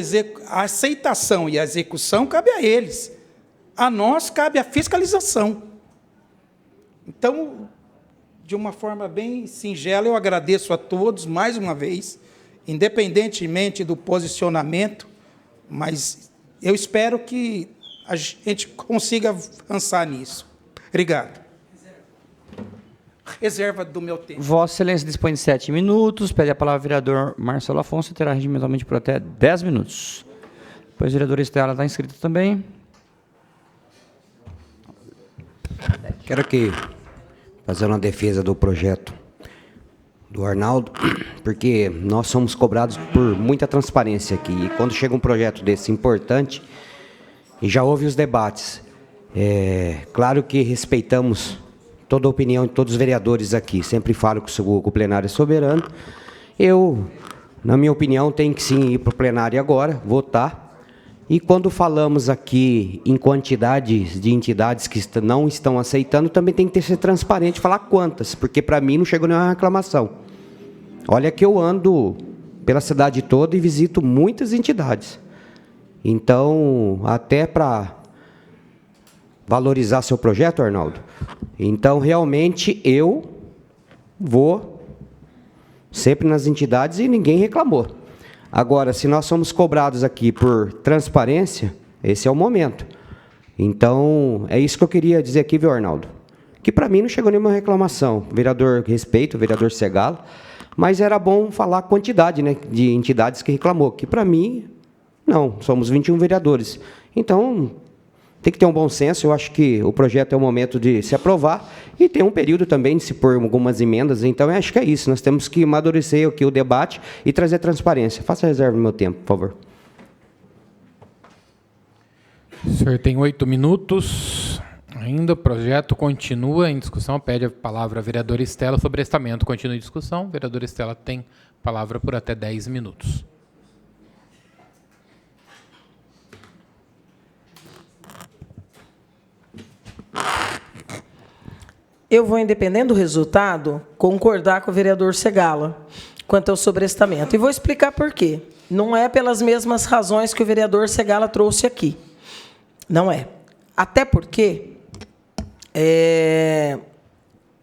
aceitação e a execução cabe a eles. A nós cabe a fiscalização. Então, de uma forma bem singela, eu agradeço a todos, mais uma vez, independentemente do posicionamento, Mas eu espero que a gente consiga avançar nisso. Obrigado. Reserva do meu tempo. Vossa Excelência dispõe de 7 minutos. Pede a palavra ao vereador Marcelo Afonso, terá regimentalmente por até 10 minutos. Depois a vereadora Estela está inscrita também. Quero aqui fazer uma defesa do projeto do Arnaldo, porque nós somos cobrados por muita transparência aqui. E quando chega um projeto desse importante, e já houve os debates, claro que respeitamos toda a opinião de todos os vereadores aqui. Sempre falo que o plenário é soberano. Eu, na minha opinião, tenho que sim ir para o plenário agora, votar. E quando falamos aqui em quantidades de entidades que não estão aceitando, também tem que ser transparente, falar quantas, porque para mim não chegou nenhuma reclamação. Olha que eu ando pela cidade toda e visito muitas entidades. Então, até para valorizar seu projeto, Arnaldo, então realmente eu vou sempre nas entidades e ninguém reclamou. Agora, se nós somos cobrados aqui por transparência, esse é o momento. Então, é isso que eu queria dizer aqui, viu, Arnaldo? Que para mim não chegou nenhuma reclamação. Vereador, respeito, vereador Segalo, mas era bom falar a quantidade, né, de entidades que reclamou, que para mim, não, somos 21 vereadores. Então, tem que ter um bom senso, eu acho que o projeto é o momento de se aprovar e tem um período também de se pôr algumas emendas, então eu acho que é isso, nós temos que amadurecer aqui o debate e trazer transparência. Faça reserva no meu tempo, por favor. O senhor tem 8 minutos. Ainda o projeto continua em discussão. Pede a palavra à vereadora Estela sobre estamento. Continua em discussão. A vereadora Estela tem palavra por até 10 minutos. Eu vou, independente do resultado, concordar com o vereador Segala quanto ao sobrestamento. E vou explicar por quê. Não é pelas mesmas razões que o vereador Segala trouxe aqui. Não é. Até porque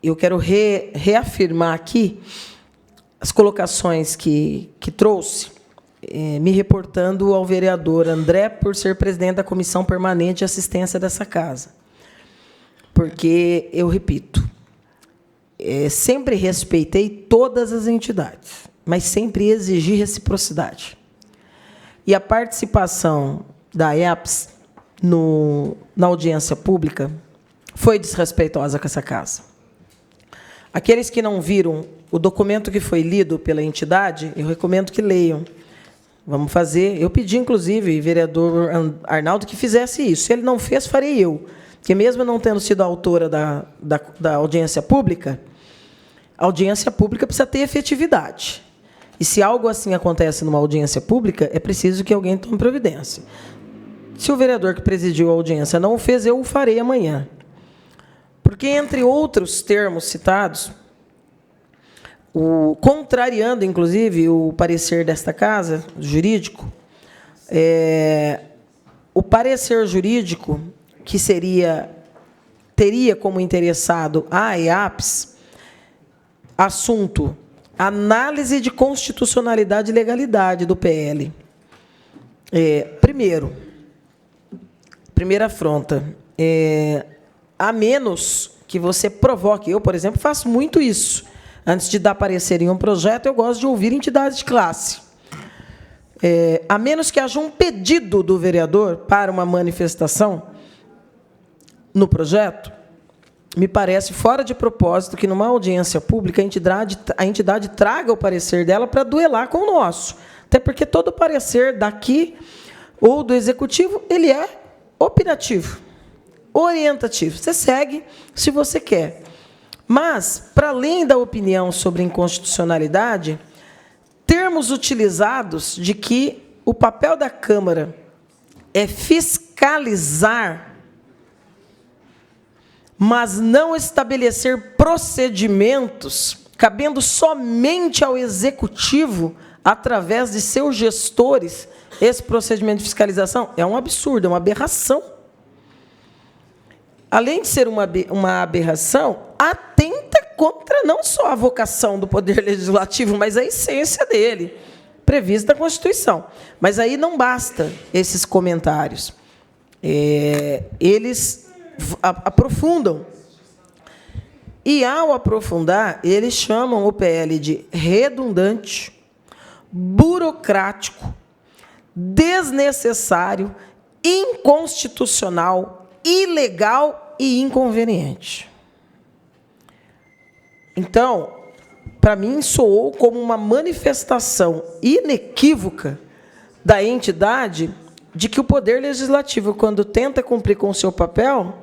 eu quero reafirmar aqui as colocações que trouxe, me reportando ao vereador André por ser presidente da Comissão Permanente de Assistência dessa casa. Porque, eu repito, sempre respeitei todas as entidades, mas sempre exigi reciprocidade. E a participação da EAPS na audiência pública foi desrespeitosa com essa casa. Aqueles que não viram o documento que foi lido pela entidade, eu recomendo que leiam. Vamos fazer. Eu pedi, inclusive, vereador Arnaldo, que fizesse isso. Se ele não fez, farei eu. Porque mesmo não tendo sido a autora da audiência pública, a audiência pública precisa ter efetividade. E se algo assim acontece numa audiência pública, é preciso que alguém tome providência. Se o vereador que presidiu a audiência não o fez, eu o farei amanhã. Porque, entre outros termos citados, contrariando, inclusive, o parecer desta casa, jurídico, o parecer jurídico que teria como interessado a EAPS, assunto, análise de constitucionalidade e legalidade do PL. Primeira afronta, a menos que você provoque, eu, por exemplo, faço muito isso. Antes de dar parecer em um projeto, eu gosto de ouvir entidades de classe. A menos que haja um pedido do vereador para uma manifestação no projeto, me parece fora de propósito que, numa audiência pública, a entidade traga o parecer dela para duelar com o nosso. Até porque todo parecer daqui ou do executivo, ele é opinativo, orientativo. Você segue se você quer. Mas, para além da opinião sobre inconstitucionalidade, termos utilizados de que o papel da Câmara é fiscalizar, mas não estabelecer procedimentos, cabendo somente ao Executivo, através de seus gestores, esse procedimento de fiscalização, é um absurdo, é uma aberração. Além de ser uma aberração, atenta contra não só a vocação do Poder Legislativo, mas a essência dele. prevista na Constituição. Mas aí não basta esses comentários. Eles aprofundam. E, ao aprofundar, eles chamam o PL de redundante, burocrático, desnecessário, inconstitucional, ilegal e inconveniente. Então, para mim, soou como uma manifestação inequívoca da entidade de que o Poder Legislativo, quando tenta cumprir com o seu papel,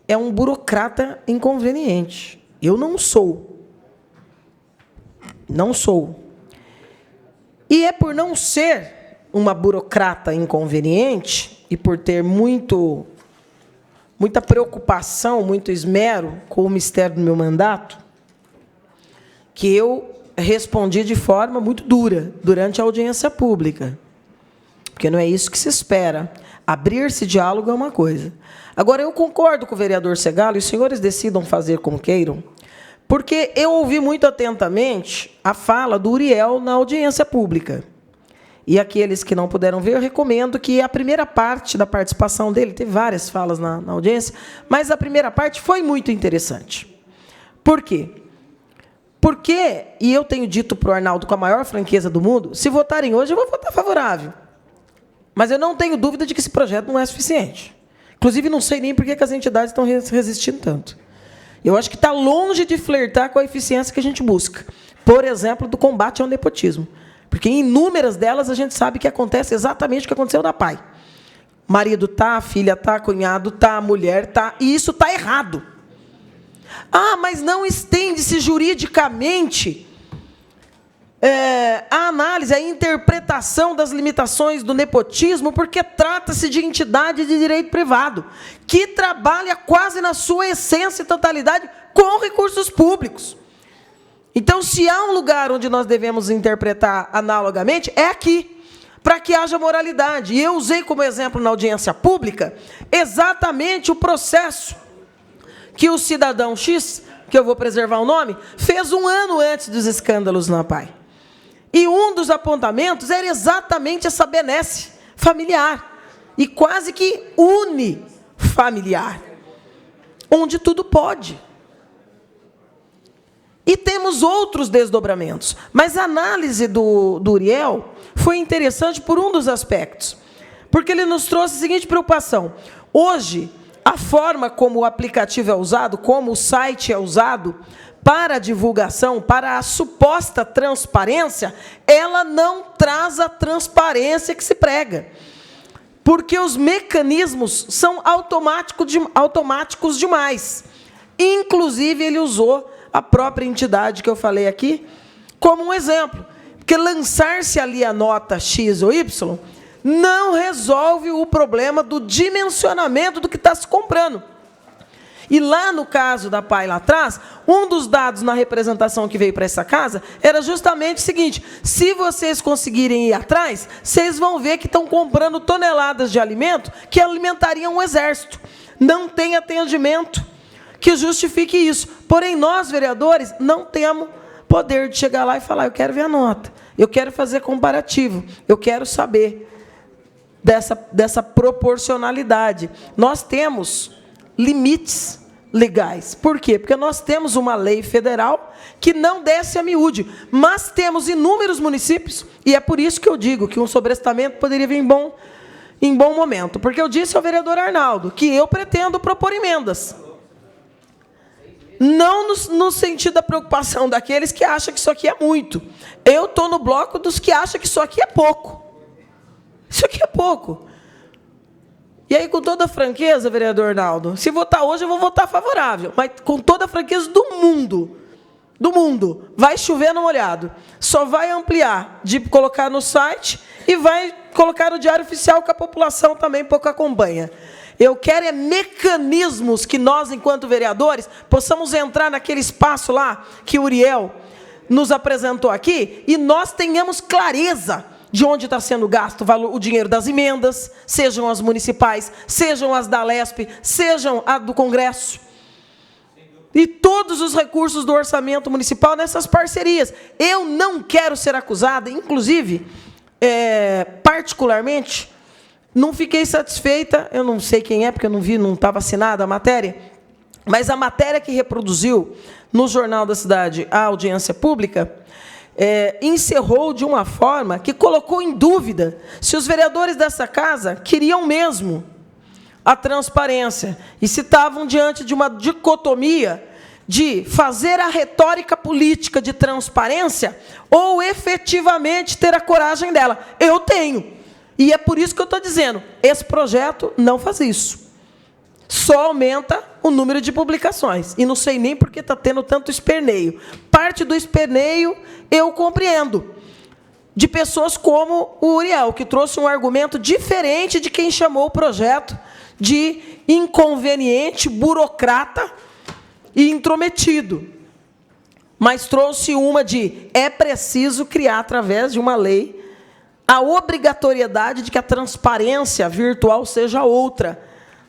é um burocrata inconveniente. Eu não sou. Não sou. E é por não ser uma burocrata inconveniente e por ter muita preocupação, muito esmero com o mistério do meu mandato, que eu respondi de forma muito dura durante a audiência pública. Porque não é isso que se espera. Abrir-se diálogo é uma coisa. Agora, eu concordo com o vereador Segalo, e os senhores decidam fazer como queiram, porque eu ouvi muito atentamente a fala do Uriel na audiência pública. E aqueles que não puderam ver, eu recomendo que a primeira parte da participação dele, teve várias falas na audiência, mas a primeira parte foi muito interessante. Por quê? Porque, e eu tenho dito para o Arnaldo com a maior franqueza do mundo, se votarem hoje, eu vou votar favorável. Mas eu não tenho dúvida de que esse projeto não é suficiente. Inclusive, não sei nem por que as entidades estão resistindo tanto. Eu acho que está longe de flertar com a eficiência que a gente busca. Por exemplo, do combate ao nepotismo. Porque em inúmeras delas a gente sabe que acontece exatamente o que aconteceu na PAI. Marido tá, filha tá, cunhado tá, mulher tá, e isso está errado. Ah, mas não estende-se juridicamente a análise, a interpretação das limitações do nepotismo, porque trata-se de entidade de direito privado, que trabalha quase na sua essência e totalidade com recursos públicos. Então, se há um lugar onde nós devemos interpretar analogamente, é aqui, para que haja moralidade. E eu usei como exemplo na audiência pública exatamente o processo que o cidadão X, que eu vou preservar o nome, fez 1 ano antes dos escândalos na PAI. E um dos apontamentos era exatamente essa benesse familiar, e quase que unifamiliar, onde tudo pode. E temos outros desdobramentos. Mas a análise do Uriel foi interessante por um dos aspectos, porque ele nos trouxe a seguinte preocupação. Hoje, a forma como o aplicativo é usado, como o site é usado para a divulgação, para a suposta transparência, ela não traz a transparência que se prega. Porque os mecanismos são automáticos demais. Inclusive, ele usou a própria entidade que eu falei aqui como um exemplo. Porque lançar-se ali a nota X ou Y não resolve o problema do dimensionamento do que está se comprando. E lá no caso da PAI lá atrás, um dos dados na representação que veio para essa casa era justamente o seguinte: se vocês conseguirem ir atrás, vocês vão ver que estão comprando toneladas de alimento que alimentariam um exército. Não tem atendimento que justifique isso. Porém, nós, vereadores, não temos poder de chegar lá e falar: eu quero ver a nota, eu quero fazer comparativo, eu quero saber dessa proporcionalidade. Nós temos limites legais. Por quê? Porque nós temos uma lei federal que não desce a miúde, mas temos inúmeros municípios, e é por isso que eu digo que um sobrestamento poderia vir em bom momento, porque eu disse ao vereador Arnaldo que eu pretendo propor emendas. Não no sentido da preocupação daqueles que acham que isso aqui é muito. Eu estou no bloco dos que acham que isso aqui é pouco. Isso aqui é pouco. E aí, com toda a franqueza, vereador Arnaldo, se votar hoje, eu vou votar favorável. Mas com toda a franqueza do mundo, vai chover no molhado. Só vai ampliar de colocar no site e vai colocar no Diário Oficial, que a população também pouco acompanha. Eu quero mecanismos que nós, enquanto vereadores, possamos entrar naquele espaço lá que o Uriel nos apresentou aqui e nós tenhamos clareza de onde está sendo gasto o dinheiro das emendas, sejam as municipais, sejam as da Lesp, sejam a do Congresso. e todos os recursos do orçamento municipal nessas parcerias. Eu não quero ser acusada, inclusive, particularmente, não fiquei satisfeita, eu não sei quem é, porque eu não vi, não estava assinada a matéria, mas a matéria que reproduziu no Jornal da Cidade a audiência pública encerrou de uma forma que colocou em dúvida se os vereadores dessa casa queriam mesmo a transparência e se estavam diante de uma dicotomia de fazer a retórica política de transparência ou efetivamente ter a coragem dela. Eu tenho. E é por isso que eu estou dizendo, esse projeto não faz isso. Só aumenta o número de publicações. E não sei nem por que está tendo tanto esperneio. Parte do esperneio eu compreendo. De pessoas como o Uriel, que trouxe um argumento diferente de quem chamou o projeto de inconveniente, burocrata e intrometido. Mas trouxe uma de é preciso criar, através de uma lei, a obrigatoriedade de que a transparência virtual seja outra.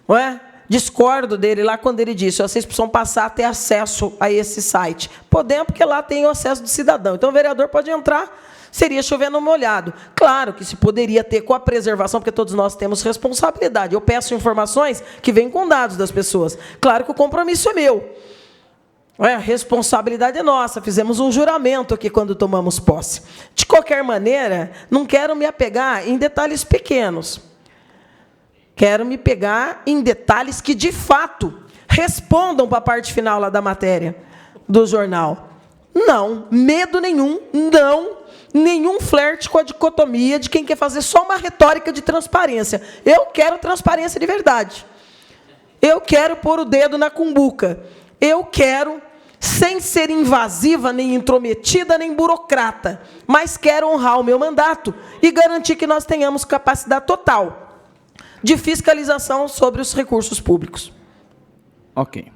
Não é? Discordo dele lá quando ele disse, vocês precisam passar a ter acesso a esse site. Podemos, porque lá tem o acesso do cidadão. Então, o vereador pode entrar, seria chovendo no molhado. Claro que se poderia ter com a preservação, porque todos nós temos responsabilidade. Eu peço informações que vêm com dados das pessoas. Claro que o compromisso é meu. A responsabilidade é nossa. Fizemos um juramento aqui quando tomamos posse. De qualquer maneira, não quero me apegar em detalhes pequenos. Quero me pegar em detalhes que, de fato, respondam para a parte final lá da matéria do jornal. Não, medo nenhum, não, nenhum flerte com a dicotomia de quem quer fazer só uma retórica de transparência. Eu quero transparência de verdade. Eu quero pôr o dedo na cumbuca. Eu quero, sem ser invasiva, nem intrometida, nem burocrata, mas quero honrar o meu mandato e garantir que nós tenhamos capacidade total de fiscalização sobre os recursos públicos. Ok.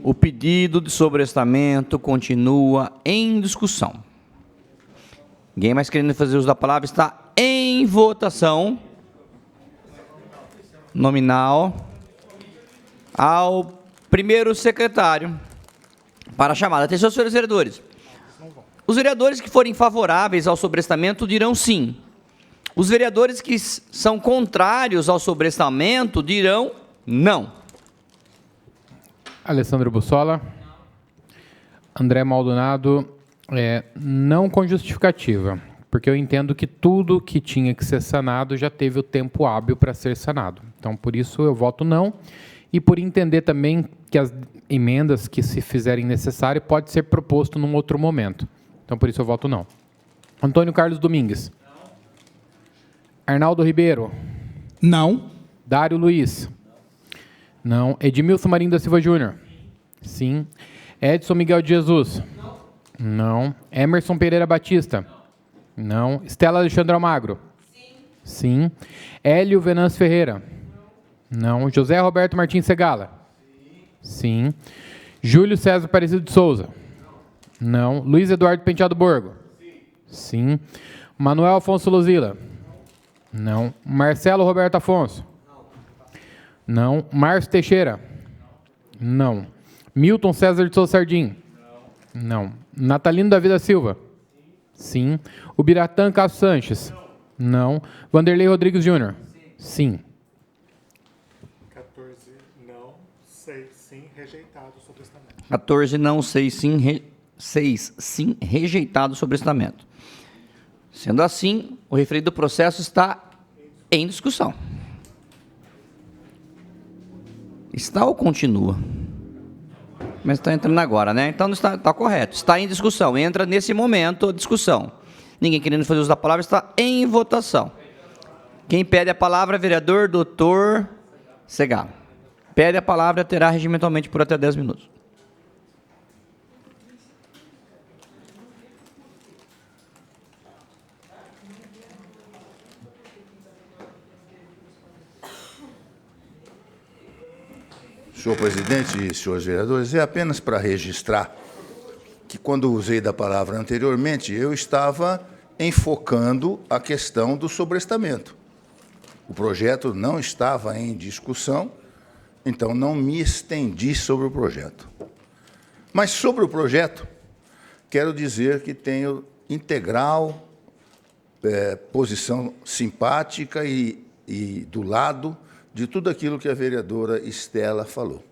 O pedido de sobrestamento continua em discussão. Ninguém mais querendo fazer uso da palavra, está em votação nominal ao primeiro secretário para a chamada. Atenção, senhores vereadores. Os vereadores que forem favoráveis ao sobrestamento dirão sim. Os vereadores que são contrários ao sobrestamento dirão não. Alessandro Bussola. André Maldonado, não com justificativa, porque eu entendo que tudo que tinha que ser sanado já teve o tempo hábil para ser sanado. Então, por isso, eu voto não. E por entender também que as emendas que se fizerem necessárias pode ser proposto num outro momento. Então, por isso, eu voto não. Antônio Carlos Domingues. Arnaldo Ribeiro. Não. Dário Luiz. Não. Edmilson Marinho da Silva Júnior. Sim. Edson Miguel de Jesus. Não. Emerson Pereira Batista. Não. Estela Alexandre Almagro. Sim. Hélio Venâncio Ferreira. Não. José Roberto Martins Segala. Sim. Júlio César Aparecido de Souza. Não. Luiz Eduardo Penteado Borgo. Sim. Manuel Afonso Luzila. Não. Marcelo Roberto Afonso. Não. Márcio Teixeira. Não. Milton César de Souza Sardim. Não. Natalino da Vida Silva. Sim. Ubiratã Castro Sanches. Não. Vanderlei Rodrigues Júnior. Sim. 14 não, 6 sim, rejeitado o sobrestamento. 14 não, 6 sim, 6 sim, rejeitado o sobrestamento. Sendo assim, o referido processo está em discussão. Está ou continua? Mas está entrando agora, né? Então está correto. Está em discussão. Entra nesse momento a discussão. Ninguém querendo fazer uso da palavra, está em votação. Quem pede a palavra, vereador doutor Segala. Pede a palavra, terá regimentalmente por até 10 minutos. Senhor presidente e senhores vereadores, é apenas para registrar que, quando usei da palavra anteriormente, eu estava enfocando a questão do sobrestamento. O projeto não estava em discussão então não me estendi sobre o projeto. Mas sobre o projeto, quero dizer que tenho integral posição simpática e do lado de tudo aquilo que a vereadora Estela falou.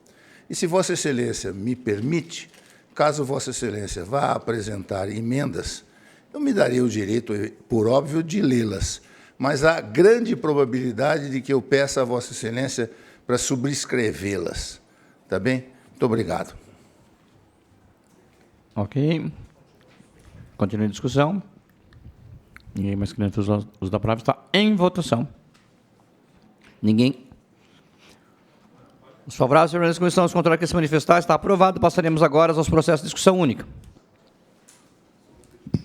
E se Vossa Excelência me permite, caso Vossa Excelência vá apresentar emendas, eu me darei o direito, por óbvio, de lê-las, mas há grande probabilidade de que eu peça a Vossa Excelência para subscrevê-las. Tá bem? Muito obrigado. Ok. Continue a discussão. Ninguém mais querendo usar da palavra. Está em votação. Ninguém. Os favoráveis, permanentes da comissão, os contrários que se manifestar, está aprovado. Passaremos agora aos processos de discussão única.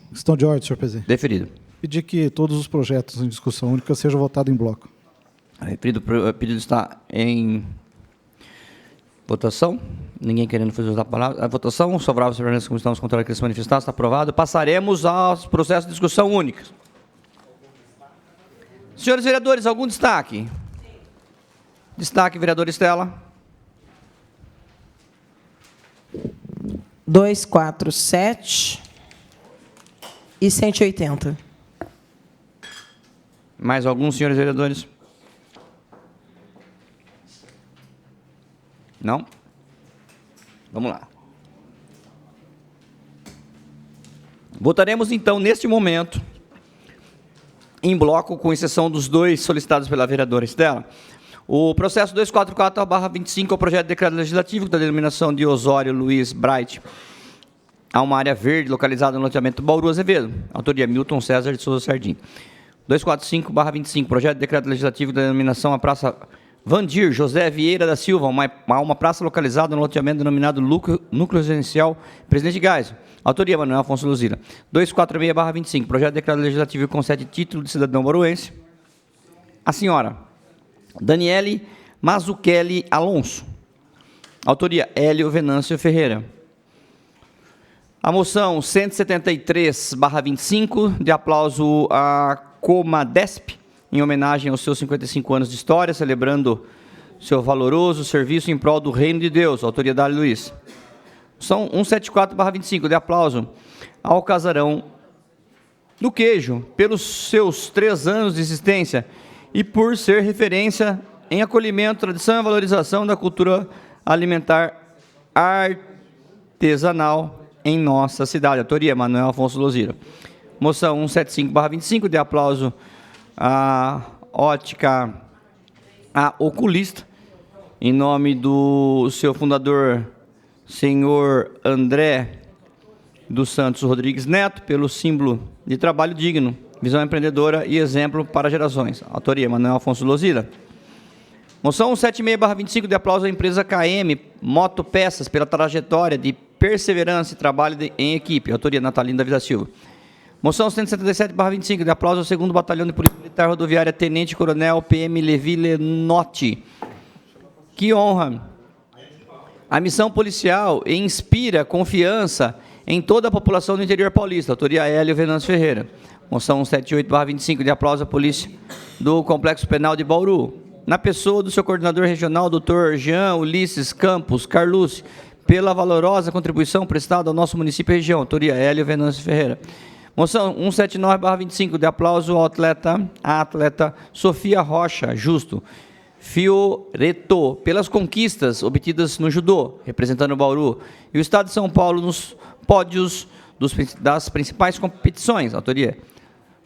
Questão de ordem, senhor presidente. Deferido. Pedir que todos os projetos em discussão única sejam votados em bloco. O pedido está em votação. Ninguém querendo fazer uso da palavra. A votação, os favoráveis, permanentes da comissão, os contrários que se manifestar, está aprovado. Passaremos aos processos de discussão única. Senhores vereadores, algum destaque? Destaque, vereadora Estela. 247 e 180. Mais alguns, senhores vereadores? Não? Vamos lá. Votaremos, então, neste momento, em bloco, com exceção dos dois solicitados pela vereadora Estela, o processo 244/25 é o projeto de decreto legislativo da denominação de Osório Luiz Bright a uma área verde localizada no loteamento Bauru Azevedo. Autoria Milton César de Souza Sardim. 245/25, projeto de decreto legislativo da denominação a Praça Vandir José Vieira da Silva, uma praça localizada no loteamento denominado Núcleo Residencial Presidente Geisel. Autoria Manuel Afonso Luzira. 246/25, projeto de decreto legislativo que concede título de cidadão bauruense a senhora Daniele Mazzucchelli Alonso. Autoria Hélio Venâncio Ferreira. A moção 173/25, de aplauso à Comadesp, em homenagem aos seus 55 anos de história, celebrando seu valoroso serviço em prol do Reino de Deus. Autoria Dário Luiz. Moção 174/25, de aplauso ao Casarão do Queijo, pelos seus 3 anos de existência e por ser referência em acolhimento, tradição e valorização da cultura alimentar artesanal em nossa cidade. Autoria Manuel Afonso Luzira. Moção 175/25, de aplauso à ótica, a oculista, em nome do seu fundador, senhor André dos Santos Rodrigues Neto, pelo símbolo de trabalho digno, visão empreendedora e exemplo para gerações. Autoria Manuel Afonso Luzira. Moção 176/25, de aplauso à empresa KM Motopeças pela trajetória de perseverança e trabalho em equipe. Autoria Natalina da Vida Silva. Moção 177/25, de aplauso ao 2º Batalhão de Polícia Militar Rodoviária Tenente Coronel PM Levi Lenotti, que honra a missão policial e inspira confiança em toda a população do interior paulista. Autoria Hélio Venâncio Ferreira. Moção 178/25, de aplauso à polícia do Complexo Penal de Bauru, na pessoa do seu coordenador regional, Dr. Jean Ulisses Campos Carlucci, pela valorosa contribuição prestada ao nosso município e região. Autoria Hélio Venâncio Ferreira. Moção 179/25, de aplauso à atleta Sofia Rocha Justo Fioreto, pelas conquistas obtidas no judô, representando o Bauru e o Estado de São Paulo nos pódios das principais competições. Autoria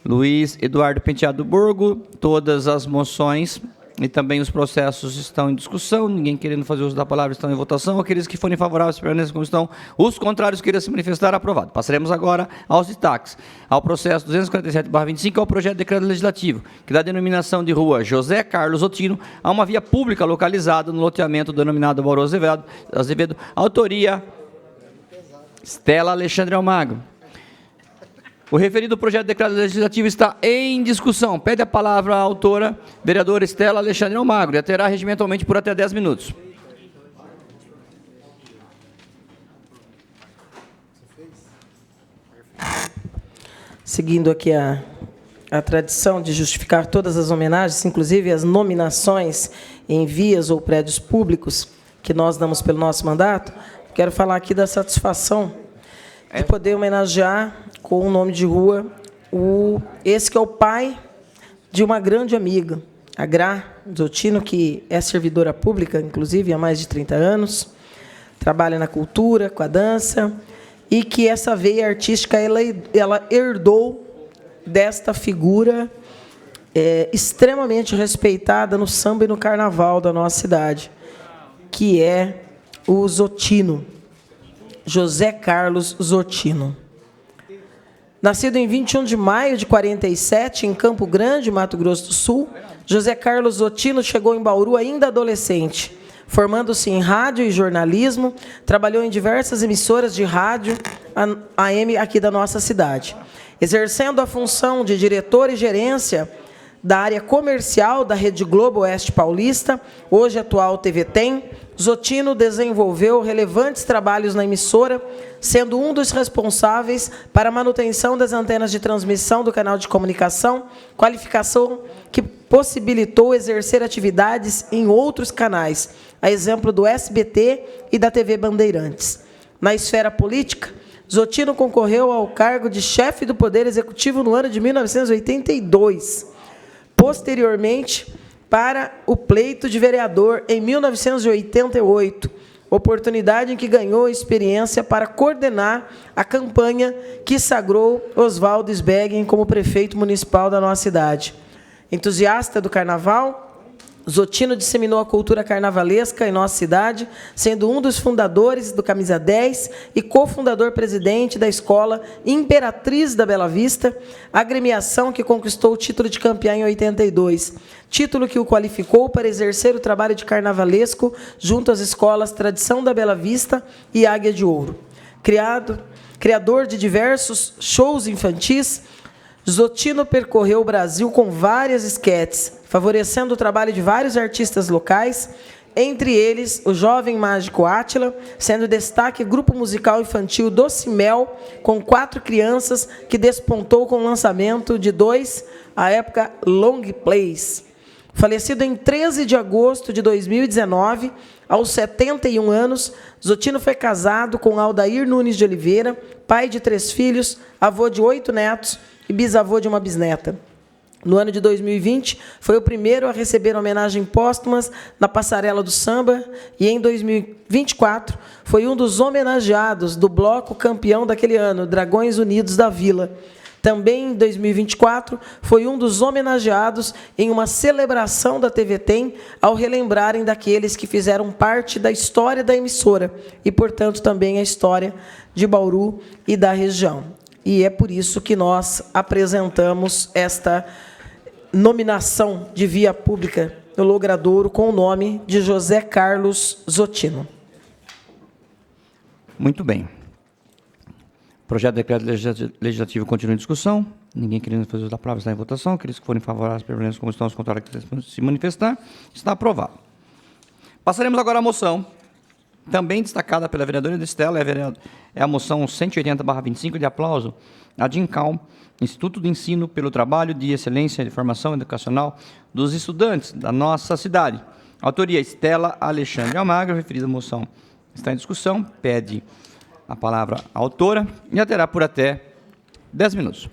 Luiz Eduardo Penteado Borgo. Todas as moções e também os processos estão em discussão. Ninguém querendo fazer uso da palavra estão em votação. Aqueles que forem favoráveis permaneçam como estão. Os contrários queiram se manifestar, aprovado. Passaremos agora aos destaques. Ao processo 247/25, ao projeto de decreto legislativo, que dá a denominação de rua José Carlos Otino a uma via pública localizada no loteamento denominado Bauru Azevedo. Autoria Estela Alexandre Almagro. O referido projeto de decreto legislativo está em discussão. Pede a palavra a autora, vereadora Estela Alexandre Almagro, e terá regimentalmente por até 10 minutos. Seguindo aqui a a tradição de justificar todas as homenagens, inclusive as nominações em vias ou prédios públicos que nós damos pelo nosso mandato, quero falar aqui da satisfação de poder homenagear com o nome de rua esse que é o pai de uma grande amiga, a Gra Zottino, que é servidora pública, inclusive, há mais de 30 anos, trabalha na cultura, com a dança, e que essa veia artística ela herdou desta figura extremamente respeitada no samba e no carnaval da nossa cidade, que é o Zottino, José Carlos Zottino. Nascido em 21 de maio de 47, em Campo Grande, Mato Grosso do Sul, José Carlos Zottino chegou em Bauru ainda adolescente. Formando-se em rádio e jornalismo, trabalhou em diversas emissoras de rádio AM aqui da nossa cidade. Exercendo a função de diretor e gerência da área comercial da Rede Globo Oeste Paulista, hoje atual TV Tem, Zottino desenvolveu relevantes trabalhos na emissora, sendo um dos responsáveis para a manutenção das antenas de transmissão do canal de comunicação, qualificação que possibilitou exercer atividades em outros canais, a exemplo do SBT e da TV Bandeirantes. Na esfera política, Zottino concorreu ao cargo de chefe do Poder Executivo no ano de 1982. Posteriormente, para o pleito de vereador em 1988, oportunidade em que ganhou experiência para coordenar a campanha que sagrou Oswaldo Sbeggen como prefeito municipal da nossa cidade. Entusiasta do carnaval, Zottino disseminou a cultura carnavalesca em nossa cidade, sendo um dos fundadores do Camisa 10 e cofundador-presidente da Escola Imperatriz da Bela Vista, agremiação que conquistou o título de campeã em 82, título que o qualificou para exercer o trabalho de carnavalesco junto às escolas Tradição da Bela Vista e Águia de Ouro. Criador de diversos shows infantis, Zottino percorreu o Brasil com várias esquetes, favorecendo o trabalho de vários artistas locais, entre eles o jovem mágico Átila, sendo destaque o grupo musical infantil Doce Mel, com 4 crianças, que despontou com o lançamento de 2, à época, long plays. Falecido em 13 de agosto de 2019, aos 71 anos, Zottino foi casado com Aldair Nunes de Oliveira, pai de 3 filhos, avô de 8 netos, e bisavô de uma bisneta. No ano de 2020, foi o primeiro a receber homenagem póstumas na Passarela do Samba, e em 2024 foi um dos homenageados do bloco campeão daquele ano, Dragões Unidos da Vila. Também em 2024 foi um dos homenageados em uma celebração da TV Tem, ao relembrarem daqueles que fizeram parte da história da emissora e, portanto, também a história de Bauru e da região. E é por isso que nós apresentamos esta nominação de via pública no logradouro com o nome de José Carlos Zottino. Muito bem. O projeto de decreto legislativo continua em discussão. Ninguém querendo fazer uso da palavra está em votação. Aqueles que forem favoráveis, permanecem como estão, os contrários que se manifestar. Está aprovado. Passaremos agora à moção, também destacada pela vereadora Estela, é a moção 180/25 de aplauso a DINCAL, Instituto de Ensino pelo Trabalho de Excelência de Formação Educacional dos Estudantes da nossa cidade. Autoria Estela Alexandre Almagro, referida moção está em discussão, pede a palavra a autora e a terá por até 10 minutos.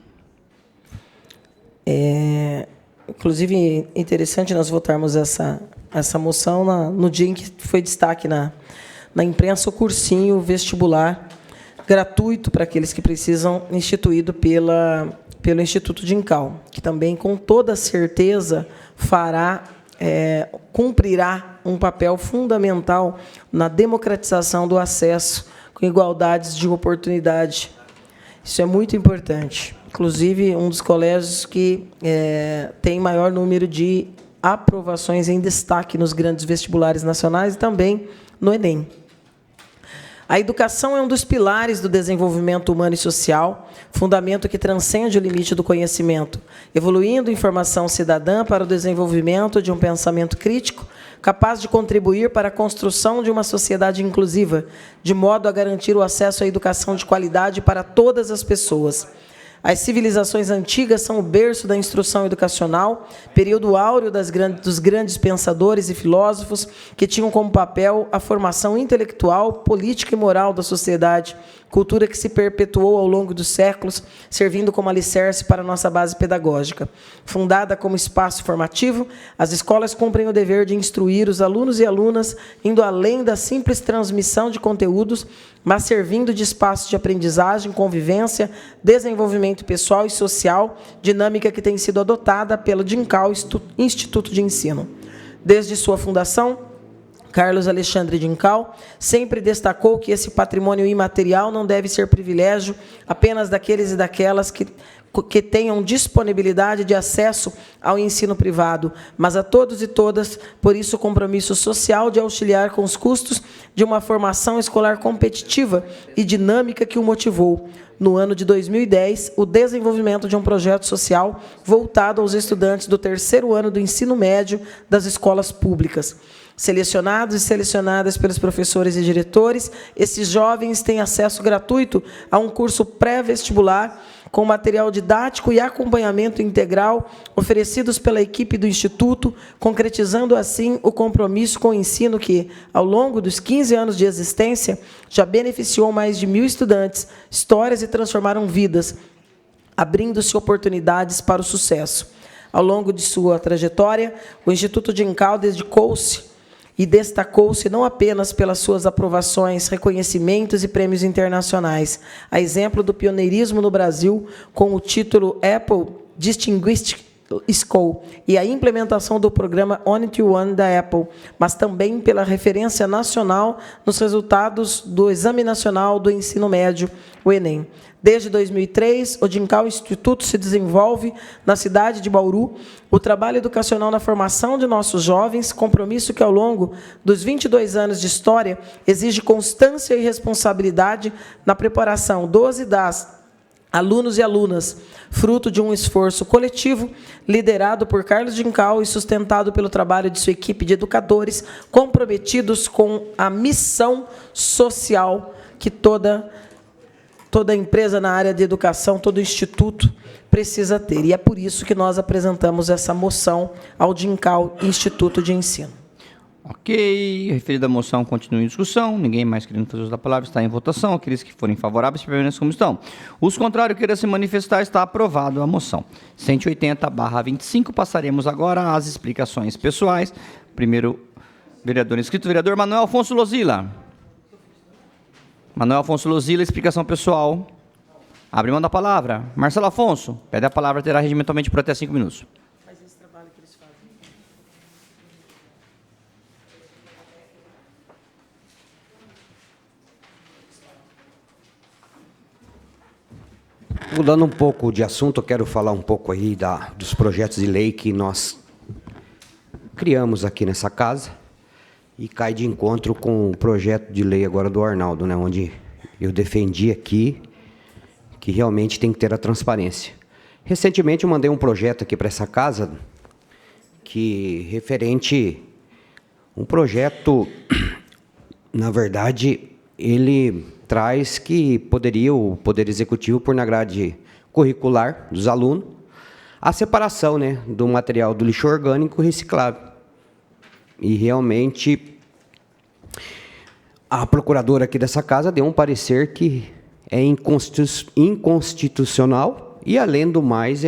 Inclusive, interessante nós votarmos essa moção no dia em que foi destaque na imprensa o cursinho vestibular gratuito para aqueles que precisam, instituído pelo Instituto DINCAL, que também, com toda certeza, cumprirá um papel fundamental na democratização do acesso com igualdades de oportunidade. Isso é muito importante. Inclusive, um dos colégios que tem maior número de aprovações em destaque nos grandes vestibulares nacionais e também no Enem. A educação é um dos pilares do desenvolvimento humano e social, fundamento que transcende o limite do conhecimento, evoluindo em formação cidadã para o desenvolvimento de um pensamento crítico, capaz de contribuir para a construção de uma sociedade inclusiva, de modo a garantir o acesso à educação de qualidade para todas as pessoas. As civilizações antigas são o berço da instrução educacional, período áureo dos grandes pensadores e filósofos que tinham como papel a formação intelectual, política e moral da sociedade, cultura que se perpetuou ao longo dos séculos, servindo como alicerce para a nossa base pedagógica. Fundada como espaço formativo, as escolas cumprem o dever de instruir os alunos e alunas, indo além da simples transmissão de conteúdos, mas servindo de espaço de aprendizagem, convivência, desenvolvimento pessoal e social, dinâmica que tem sido adotada pelo DINCAL, Instituto de Ensino. Desde sua fundação, Carlos Alexandre DINCAL sempre destacou que esse patrimônio imaterial não deve ser privilégio apenas daqueles e daquelas que tenham disponibilidade de acesso ao ensino privado, mas a todos e todas, por isso o compromisso social de auxiliar com os custos de uma formação escolar competitiva e dinâmica que o motivou, no ano de 2010, o desenvolvimento de um projeto social voltado aos estudantes do terceiro ano do ensino médio das escolas públicas. Selecionados e selecionadas pelos professores e diretores, esses jovens têm acesso gratuito a um curso pré-vestibular com material didático e acompanhamento integral oferecidos pela equipe do Instituto, concretizando assim o compromisso com o ensino que, ao longo dos 15 anos de existência, já beneficiou mais de 1.000 estudantes, histórias e transformaram vidas, abrindo-se oportunidades para o sucesso. Ao longo de sua trajetória, o Instituto DINCAL dedicou-se e destacou-se não apenas pelas suas aprovações, reconhecimentos e prêmios internacionais, a exemplo do pioneirismo no Brasil, com o título Apple Distinguished School e a implementação do programa On-to-One da Apple, mas também pela referência nacional nos resultados do Exame Nacional do Ensino Médio, o Enem. Desde 2003, o DINCAL Instituto se desenvolve na cidade de Bauru. O trabalho educacional na formação de nossos jovens, compromisso que, ao longo dos 22 anos de história, exige constância e responsabilidade na preparação dos e das alunos e alunas, fruto de um esforço coletivo, liderado por Carlos DINCAL e sustentado pelo trabalho de sua equipe de educadores, comprometidos com a missão social que toda empresa na área de educação, todo instituto precisa ter. E é por isso que nós apresentamos essa moção ao DINCAL Instituto de Ensino. Ok, a referida moção continua em discussão. Ninguém mais querendo fazer uso da palavra, está em votação. Aqueles que forem favoráveis, permaneçam como estão. Os contrários queiram se manifestar, está aprovado a moção. 180/25, passaremos agora às explicações pessoais. Primeiro vereador inscrito, vereador Manuel Afonso Lozila. Manuel Afonso Lozila, explicação pessoal. Abre mão da palavra. Marcelo Afonso, pede a palavra, terá regimentalmente por até 5 minutos. Faz esse trabalho que eles fazem. Mudando um pouco de assunto, eu quero falar um pouco aí dos projetos de lei que nós criamos aqui nessa casa. E cai de encontro com o projeto de lei agora do Arnaldo, né, onde eu defendi aqui que realmente tem que ter a transparência. Recentemente eu mandei um projeto aqui para essa casa, que referente, um projeto, na verdade, ele traz que poderia o Poder Executivo, por na grade curricular dos alunos, a separação, né, do material do lixo orgânico reciclável. E realmente a procuradora aqui dessa casa deu um parecer que é inconstitucional e, além do mais,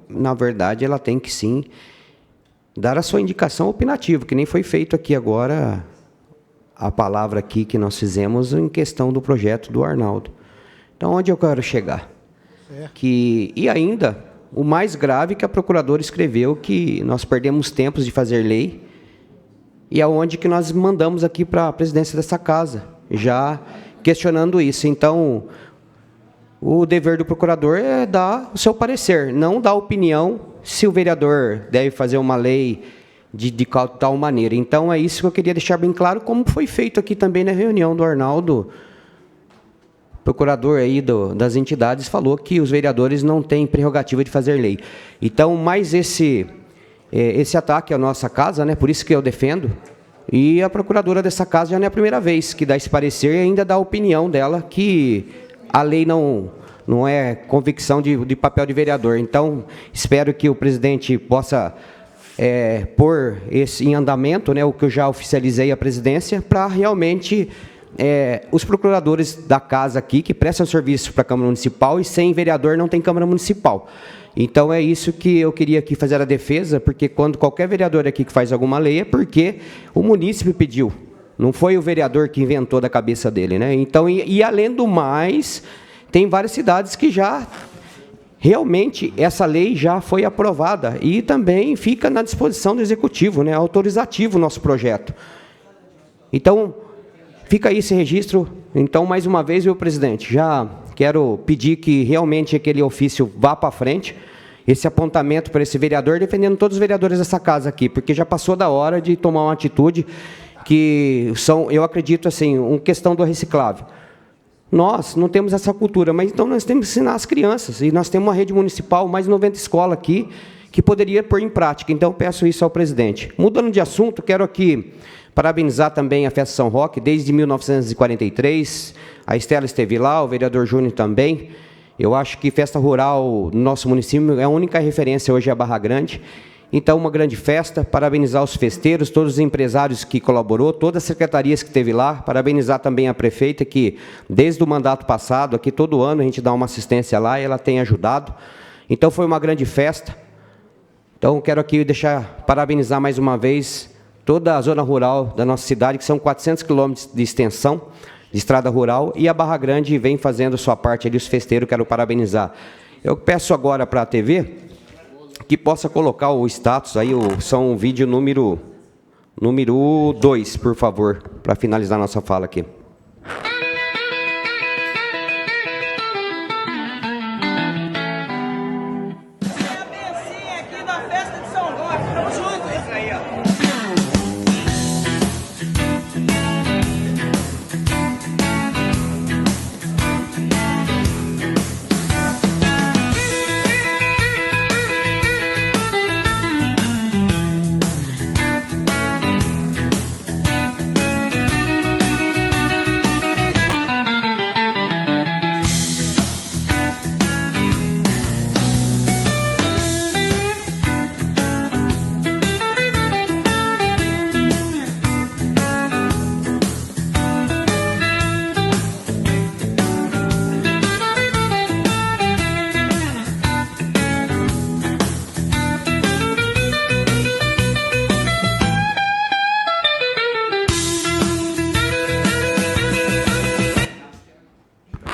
na verdade, ela tem que sim dar a sua indicação opinativa, que nem foi feito aqui agora a palavra aqui que nós fizemos em questão do projeto do Arnaldo. Então, onde eu quero chegar? E ainda, o mais grave que a procuradora escreveu, que nós perdemos tempos de fazer lei, e aonde que nós mandamos aqui para a presidência dessa casa, já questionando isso. Então, o dever do procurador é dar o seu parecer, não dar opinião se o vereador deve fazer uma lei de tal maneira. Então, é isso que eu queria deixar bem claro, como foi feito aqui também na reunião do Arnaldo. O procurador aí das entidades falou que os vereadores não têm prerrogativa de fazer lei. Então, mais esse ataque à nossa casa, né, por isso que eu defendo, e a procuradora dessa casa já não é a primeira vez que dá esse parecer e ainda dá a opinião dela que a lei não não é convicção de papel de vereador. Então, espero que o presidente possa pôr esse em andamento, né, o que eu já oficializei à presidência, para realmente os procuradores da casa aqui, que prestam serviço para a Câmara Municipal, e sem vereador não tem Câmara Municipal. Então, é isso que eu queria aqui fazer a defesa, porque quando qualquer vereador aqui que faz alguma lei, é porque o munícipe pediu. Não foi o vereador que inventou da cabeça dele, né? Então, e além do mais, tem várias cidades que já, realmente, essa lei já foi aprovada e também fica na disposição do Executivo, né? Autorizativo o nosso projeto. Então, fica aí esse registro. Então, mais uma vez, eu, presidente, já quero pedir que realmente aquele ofício vá para frente, esse apontamento para esse vereador, defendendo todos os vereadores dessa casa aqui, porque já passou da hora de tomar uma atitude que são, eu acredito, assim, uma questão do reciclável. Nós não temos essa cultura, mas então nós temos que ensinar as crianças, e nós temos uma rede municipal, mais de 90 escolas aqui, que poderia pôr em prática. Então, eu peço isso ao presidente. Mudando de assunto, quero aqui parabenizar também a Festa São Roque, desde 1943, a Estela esteve lá, o vereador Júnior também. Eu acho que festa rural no nosso município é a única referência hoje à Barra Grande. Então, uma grande festa, parabenizar os festeiros, todos os empresários que colaborou, todas as secretarias que esteve lá, parabenizar também a prefeita, que desde o mandato passado, aqui todo ano a gente dá uma assistência lá, e ela tem ajudado. Então, foi uma grande festa. Então, quero aqui parabenizar mais uma vez toda a zona rural da nossa cidade, que são 400 quilômetros de extensão de estrada rural, e a Barra Grande vem fazendo sua parte ali, os festeiros, quero parabenizar. Eu peço agora para a TV que possa colocar o status aí, são o vídeo número 2, por favor, para finalizar nossa fala aqui.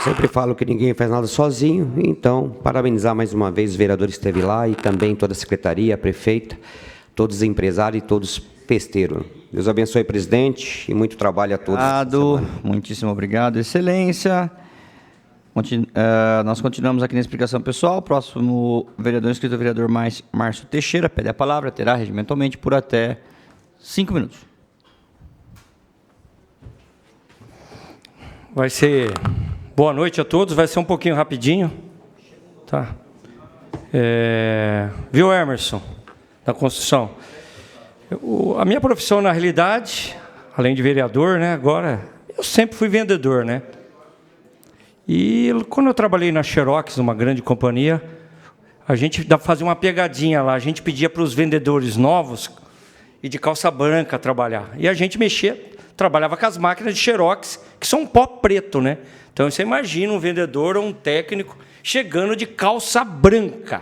Sempre falo que ninguém faz nada sozinho, então, parabenizar mais uma vez os vereadores que esteve lá, e também toda a secretaria, a prefeita, todos os empresários e todos os festeiros. Deus abençoe, presidente, e muito trabalho a todos. Obrigado, muitíssimo obrigado, excelência. Nós continuamos aqui na explicação pessoal. Próximo vereador inscrito, o vereador Márcio Teixeira, pede a palavra, terá regimentalmente por até 5 minutos. Vai ser... Boa noite a todos, vai ser um pouquinho rapidinho. Tá? Viu, Emerson, da construção? A minha profissão, na realidade, além de vereador, né, agora, eu sempre fui vendedor, né? E quando eu trabalhei na Xerox, numa grande companhia, a gente fazia uma pegadinha lá, a gente pedia para os vendedores novos e de calça branca trabalhar. E a gente trabalhava com as máquinas de Xerox, que são um pó preto, né? Então, você imagina um vendedor ou um técnico chegando de calça branca.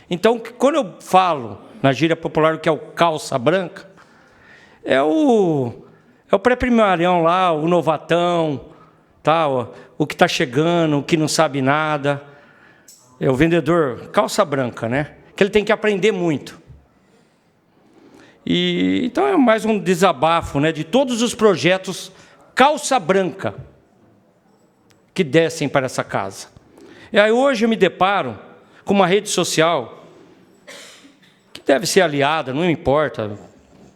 Então, quando eu falo na gíria popular o que é o calça branca, é o pré-primarião lá, o novatão, tá? O que está chegando, o que não sabe nada. É o vendedor calça branca, né? Que ele tem que aprender muito. Então, é mais um desabafo, né, de todos os projetos calça branca que descem para essa casa. E aí hoje eu me deparo com uma rede social que deve ser aliada, não importa,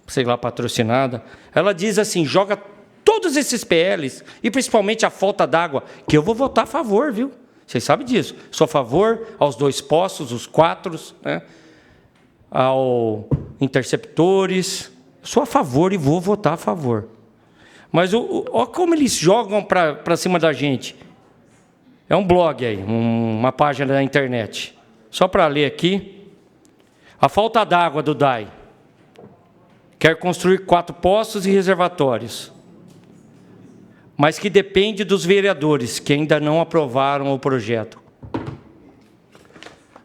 sei lá, patrocinada. Ela diz assim, joga todos esses PLs, e principalmente a falta d'água, que eu vou votar a favor, viu? Vocês sabem disso. Sou a favor aos 2 postos, os 4, né? Ao interceptores. Sou a favor e vou votar a favor. Mas olha como eles jogam para cima da gente. É um blog aí, uma página da internet. Só para ler aqui. A falta d'água do DAI. Quer construir 4 poços e reservatórios, mas que depende dos vereadores, que ainda não aprovaram o projeto.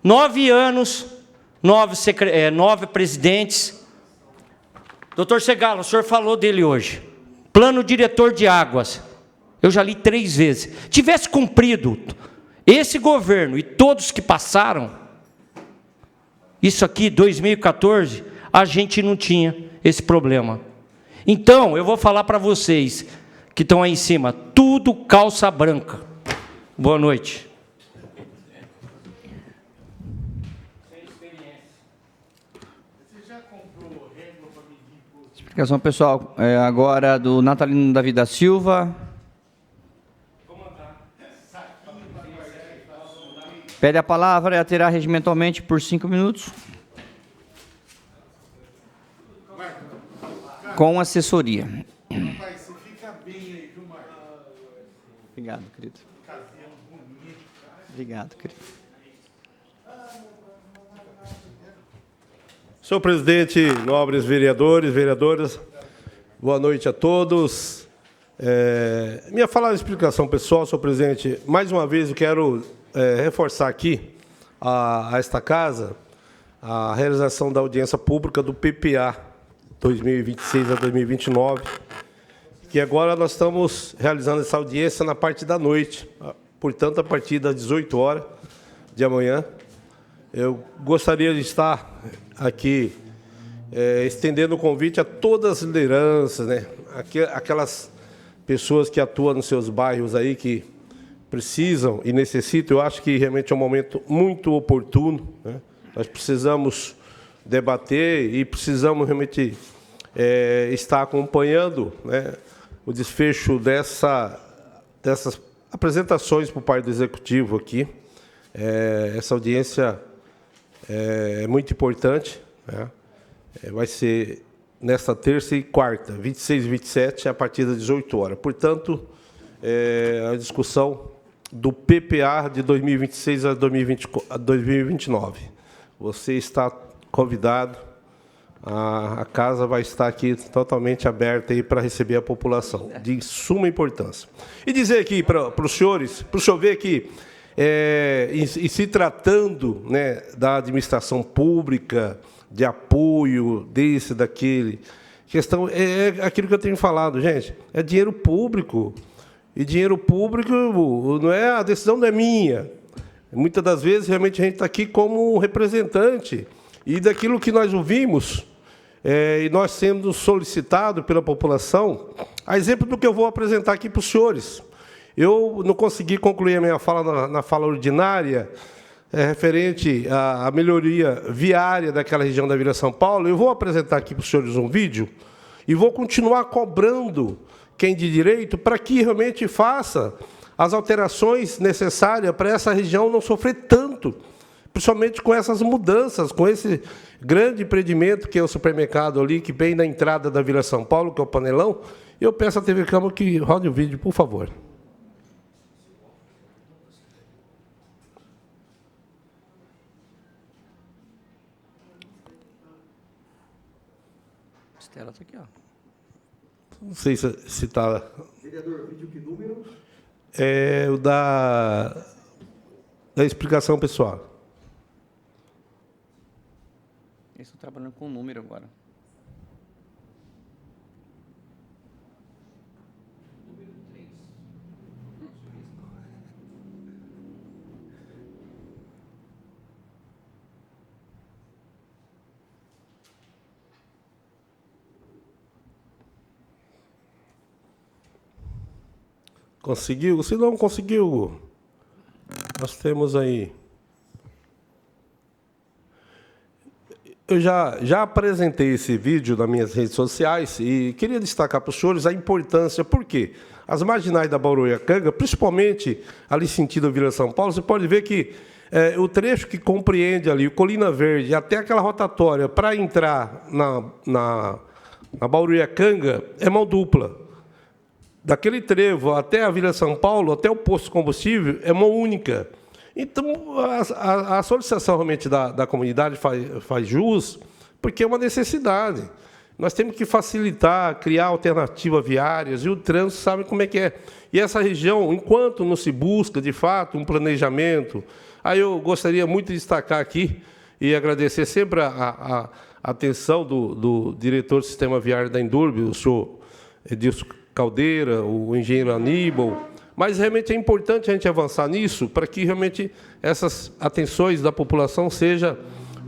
9 anos, 9 presidentes. Doutor Segalo, o senhor falou dele hoje. Plano diretor de águas. Eu já li 3 vezes. Tivesse cumprido esse governo e todos que passaram, isso aqui, 2014, a gente não tinha esse problema. Então, eu vou falar para vocês que estão aí em cima, tudo calça branca. Boa noite. Explicação pessoal, agora do Natalino Davi da Silva. Pede a palavra e a terá regimentalmente por 5 minutos. Com assessoria. Obrigado, querido. Obrigado, querido. Senhor presidente, nobres vereadores, vereadoras, boa noite a todos. Minha fala de explicação pessoal, senhor presidente, mais uma vez eu quero reforçar aqui a esta casa a realização da audiência pública do PPA 2026 a 2029, que agora nós estamos realizando essa audiência na parte da noite, portanto, a partir das 18 horas de amanhã. Eu gostaria de estar aqui estendendo o convite a todas as lideranças, né? Aquelas pessoas que atuam nos seus bairros aí, que precisam e necessitam. Eu acho que realmente é um momento muito oportuno, né? Nós precisamos debater e precisamos realmente estar acompanhando, né, o desfecho dessas apresentações por parte do Executivo aqui. Essa audiência é muito importante, né? Vai ser nesta terça e quarta, 26 e 27, a partir das 18 horas. Portanto, a discussão do PPA de 2026 a 2029. Você está convidado, a casa vai estar aqui totalmente aberta para receber a população, de suma importância. E dizer aqui para os senhores, para o senhor ver que, e se tratando, né, da administração pública, de apoio, desse, daquele, questão, aquilo que eu tenho falado, gente, é dinheiro público. E dinheiro público, não é, a decisão não é minha. Muitas das vezes, realmente, a gente está aqui como representante. E daquilo que nós ouvimos, e nós sendo solicitados pela população, a exemplo do que eu vou apresentar aqui para os senhores. Eu não consegui concluir a minha fala na fala ordinária, referente à melhoria viária daquela região da Vila São Paulo. Eu vou apresentar aqui para os senhores um vídeo e vou continuar cobrando quem de direito para que realmente faça as alterações necessárias para essa região não sofrer tanto, principalmente com essas mudanças, com esse grande empreendimento que é o supermercado ali, que vem na entrada da Vila São Paulo, que é o Panelão. Eu peço à TV Câmara que rode o vídeo, por favor. Estela está aqui, ó. Não sei se está... Vereador, vídeo que número? É o da explicação pessoal. Eles estão trabalhando com o número agora. Conseguiu? Se não conseguiu, nós temos aí... Eu já apresentei esse vídeo nas minhas redes sociais e queria destacar para os senhores a importância, porque as marginais da Bauru-Iacanga, principalmente ali sentido Vila São Paulo, você pode ver que o trecho que compreende ali o Colina Verde até aquela rotatória para entrar na Bauru-Iacanga é mão dupla. daquele trevo até a Vila São Paulo, até o posto de combustível, é mão única. Então, a solicitação realmente da comunidade faz jus, porque é uma necessidade. Nós temos que facilitar, criar alternativas viárias, e o trânsito sabe como é que é. E essa região, enquanto não se busca, de fato, um planejamento, aí eu gostaria muito de destacar aqui e agradecer sempre a atenção do diretor do Sistema Viário da Endurbe, o senhor Edilson Caldeira, o engenheiro Aníbal, mas realmente é importante a gente avançar nisso para que realmente essas atenções da população sejam,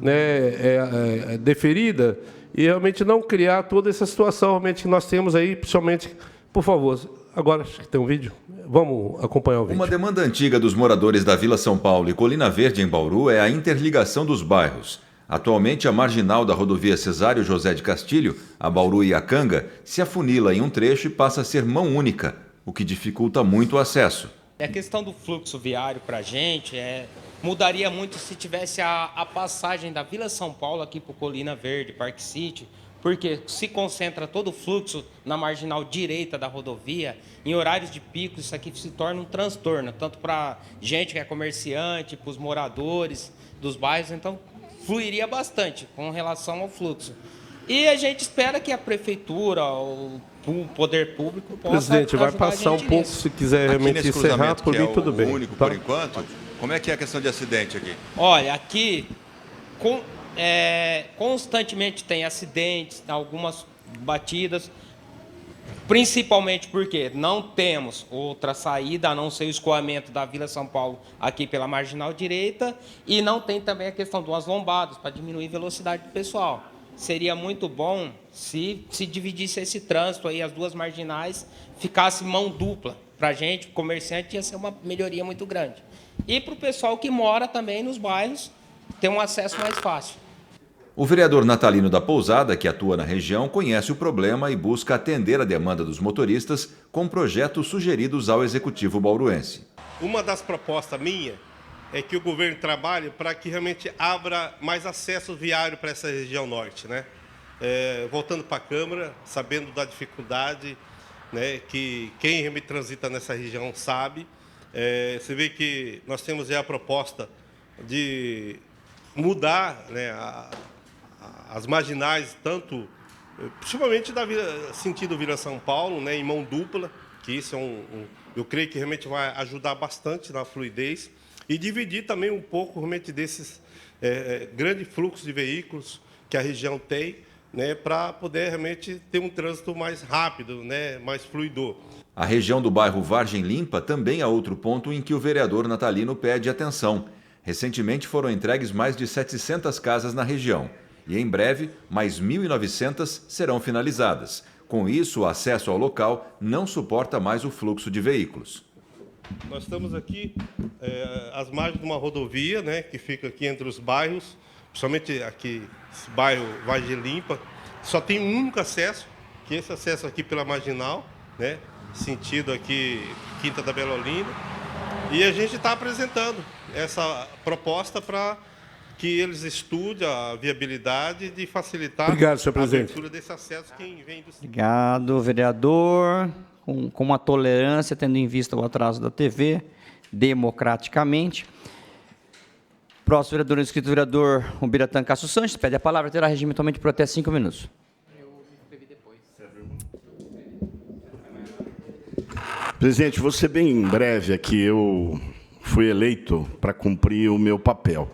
né, deferida e realmente não criar toda essa situação realmente que nós temos aí, principalmente, por favor, agora acho que tem um vídeo, vamos acompanhar o vídeo. Uma demanda antiga dos moradores da Vila São Paulo e Colina Verde, em Bauru, é a interligação dos bairros. Atualmente, a marginal da rodovia Cesário José de Castilho, a Bauru-Iacanga, se afunila em um trecho e passa a ser mão única, o que dificulta muito o acesso. A questão do fluxo viário para a gente mudaria muito se tivesse a passagem da Vila São Paulo aqui para o Colina Verde, Park City, porque se concentra todo o fluxo na marginal direita da rodovia, em horários de pico, isso aqui se torna um transtorno, tanto para gente que é comerciante, para os moradores dos bairros, então fluiria bastante com relação ao fluxo. E a gente espera que a prefeitura, o poder público possa Presidente, vai ajudar passar um pouco, nisso. se quiser realmente encerrar, por mim tudo bem. Único por enquanto. Como é que é a questão de acidente aqui? Olha, aqui constantemente tem acidentes, algumas batidas, principalmente porque não temos outra saída, a não ser o escoamento da Vila São Paulo aqui pela marginal direita, e não tem também a questão de umas lombadas para diminuir a velocidade do pessoal. Seria muito bom se dividisse esse trânsito aí, as duas marginais, ficasse mão dupla. Para a gente, comerciante, ia ser uma melhoria muito grande. E para o pessoal que mora também nos bairros, ter um acesso mais fácil. O vereador Natalino da Pousada, que atua na região, conhece o problema e busca atender a demanda dos motoristas com projetos sugeridos ao Executivo bauruense. Uma das propostas minha é que o governo trabalhe para que realmente abra mais acesso viário para essa região norte, né? Voltando para a Câmara, sabendo da dificuldade, né, que quem realmente transita nessa região sabe. Você vê que nós temos a proposta de mudar, né, as marginais, tanto, principalmente sentido Vila São Paulo, né, em mão dupla, que isso eu creio que realmente vai ajudar bastante na fluidez, e dividir também um pouco realmente desses grandes fluxos de veículos que a região tem, né, para poder realmente ter um trânsito mais rápido, né, mais fluido. A região do bairro Vargem Limpa também é outro ponto em que o vereador Natalino pede atenção. Recentemente foram entregues mais de 700 casas na região e, em breve, mais 1.900 serão finalizadas. Com isso, o acesso ao local não suporta mais o fluxo de veículos. Nós estamos aqui às margens de uma rodovia, né, que fica aqui entre os bairros, principalmente aqui, esse bairro Vargem Limpa, só tem um único acesso, que é esse acesso aqui pela marginal, né, sentido aqui Quinta da Bela Olinda, e a gente está apresentando essa proposta para que eles estudem a viabilidade de facilitar Obrigado, senhor presidente. A abertura desse acesso quem vem do... Obrigado, vereador. Com uma tolerância, tendo em vista o atraso da TV, democraticamente. Próximo vereador inscrito, vereador Ubiratã Cássio Sanches, pede a palavra, terá regimentalmente por até 5 minutos. Presidente, vou ser bem breve aqui. Eu fui eleito para cumprir o meu papel.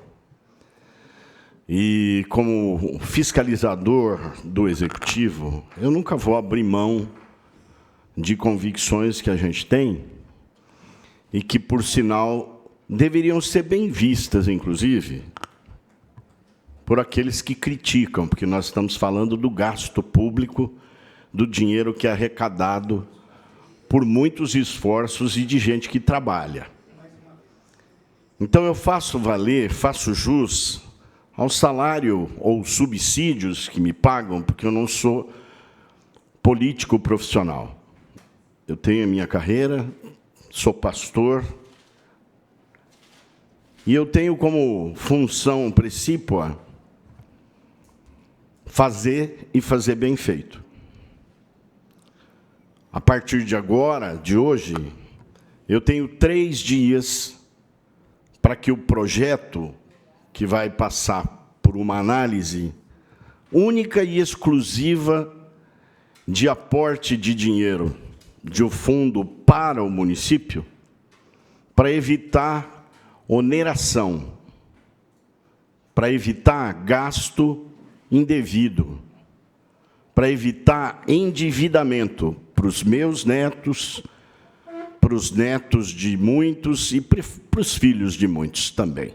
E, como fiscalizador do Executivo, eu nunca vou abrir mão de convicções que a gente tem e que, por sinal, deveriam ser bem vistas, inclusive, por aqueles que criticam, porque nós estamos falando do gasto público, do dinheiro que é arrecadado por muitos esforços e de gente que trabalha. Então, eu faço valer, faço jus ao salário ou subsídios que me pagam, porque eu não sou político profissional. Eu tenho a minha carreira, sou pastor, e eu tenho como função precípua fazer e fazer bem feito. a partir de agora, de hoje, eu tenho 3 dias para que o projeto, que vai passar por uma análise única e exclusiva de aporte de dinheiro de um fundo para o município, para evitar oneração, para evitar gasto indevido, para evitar endividamento para os meus netos, para os netos de muitos e para os filhos de muitos também.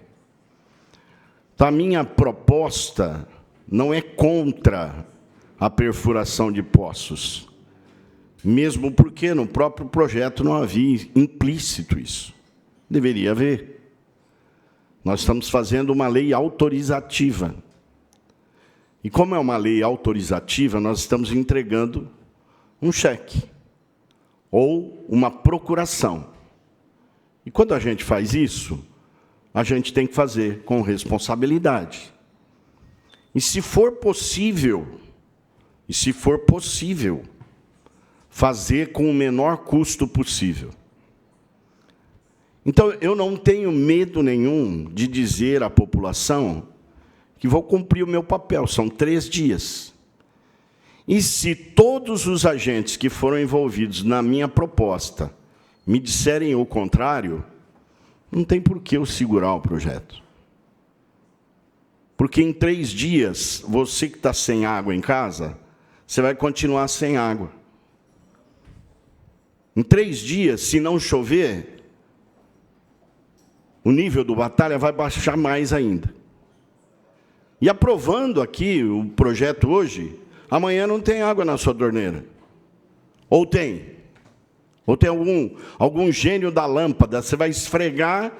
Então, a minha proposta não é contra a perfuração de poços, mesmo porque no próprio projeto não havia implícito isso. Deveria haver. Nós estamos fazendo uma lei autorizativa. E como é uma lei autorizativa, nós estamos entregando um cheque ou uma procuração. E quando a gente faz isso, a gente tem que fazer com responsabilidade. E se for possível, fazer com o menor custo possível. Então, eu não tenho medo nenhum de dizer à população que vou cumprir o meu papel, são 3 dias. E se todos os agentes que foram envolvidos na minha proposta me disserem o contrário, não tem por que eu segurar o projeto. Porque em 3 dias, você que está sem água em casa, você vai continuar sem água. Em 3 dias, se não chover, o nível do Batalha vai baixar mais ainda. E aprovando aqui o projeto hoje, amanhã não tem água na sua torneira. Ou tem? Ou tem algum gênio da lâmpada, você vai esfregar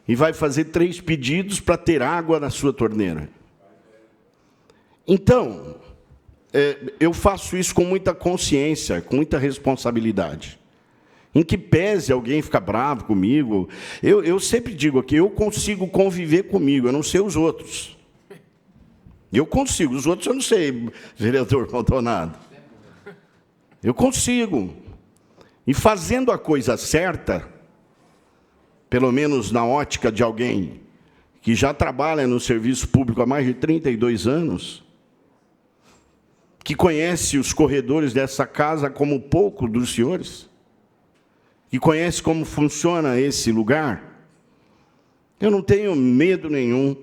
e vai fazer 3 pedidos para ter água na sua torneira. Então, eu faço isso com muita consciência, com muita responsabilidade. Em que pese alguém ficar bravo comigo, eu sempre digo aqui, eu consigo conviver comigo, eu não sei os outros. Eu consigo, os outros eu não sei, vereador Maldonado. Eu consigo. E fazendo a coisa certa, pelo menos na ótica de alguém que já trabalha no serviço público há mais de 32 anos, que conhece os corredores dessa casa como pouco dos senhores, que conhece como funciona esse lugar, eu não tenho medo nenhum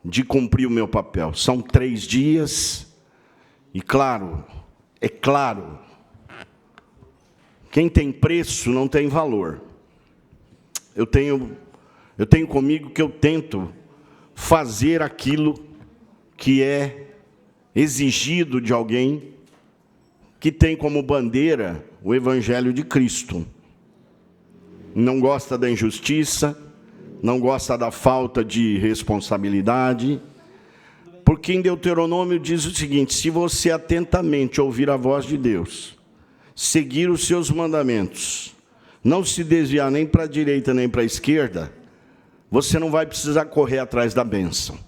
de cumprir o meu papel. São 3 dias, e claro, é claro, quem tem preço não tem valor. Eu tenho comigo que eu tento fazer aquilo que é exigido de alguém que tem como bandeira o Evangelho de Cristo. Não gosta da injustiça, não gosta da falta de responsabilidade, porque em Deuteronômio diz o seguinte: se você atentamente ouvir a voz de Deus, seguir os seus mandamentos, não se desviar nem para a direita nem para a esquerda, você não vai precisar correr atrás da bênção.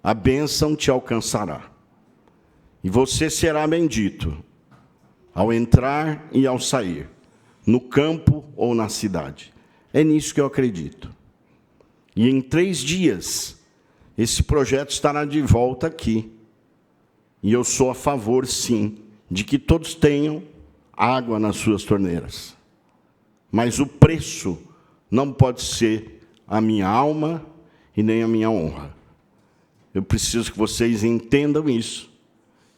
A bênção te alcançará. E você será bendito ao entrar e ao sair, no campo ou na cidade. É nisso que eu acredito. E em 3 dias, esse projeto estará de volta aqui. E eu sou a favor, sim, de que todos tenham água nas suas torneiras. Mas o preço não pode ser a minha alma e nem a minha honra. Eu preciso que vocês entendam isso.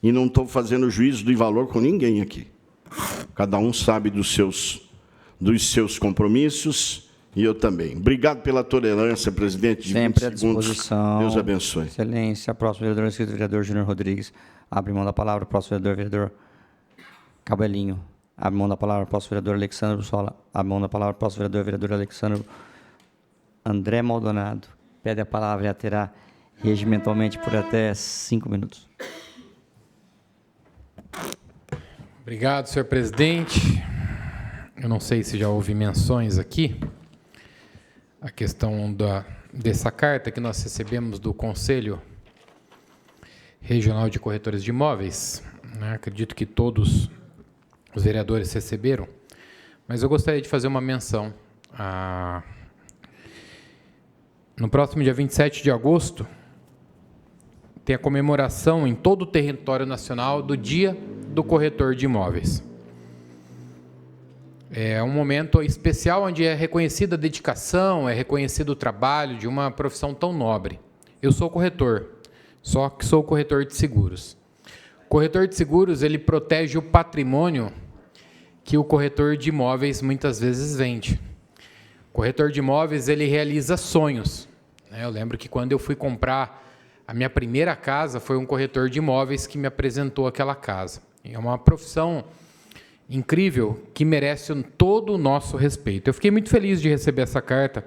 E não estou fazendo juízo de valor com ninguém aqui. Cada um sabe dos seus compromissos, e eu também. Obrigado pela tolerância, presidente. Sempre à disposição. Deus abençoe. Excelência. Próximo vereador, inscrito, vereador Júnior Rodrigues. Abre mão da palavra. Próximo vereador Cabelinho. Abre mão da palavra. Próximo vereador Alexandre Bussola. Abre mão da palavra. Próximo vereador Alexandre André Maldonado. Pede a palavra e a terá regimentalmente por até 5 minutos. Obrigado, senhor presidente. Eu não sei se já houve menções aqui. A questão dessa carta que nós recebemos do Conselho Regional de Corretores de Imóveis. Acredito que todos os vereadores receberam, mas eu gostaria de fazer uma menção. No próximo dia 27 de agosto, tem a comemoração em todo o território nacional do Dia do Corretor de Imóveis. É um momento especial onde é reconhecida a dedicação, é reconhecido o trabalho de uma profissão tão nobre. Eu sou corretor, só que sou corretor de seguros. O corretor de seguros, ele protege o patrimônio que o corretor de imóveis muitas vezes vende. O corretor de imóveis, ele realiza sonhos. Eu lembro que quando eu fui comprar a minha primeira casa, foi um corretor de imóveis que me apresentou aquela casa. É uma profissão incrível que merece todo o nosso respeito. Eu fiquei muito feliz de receber essa carta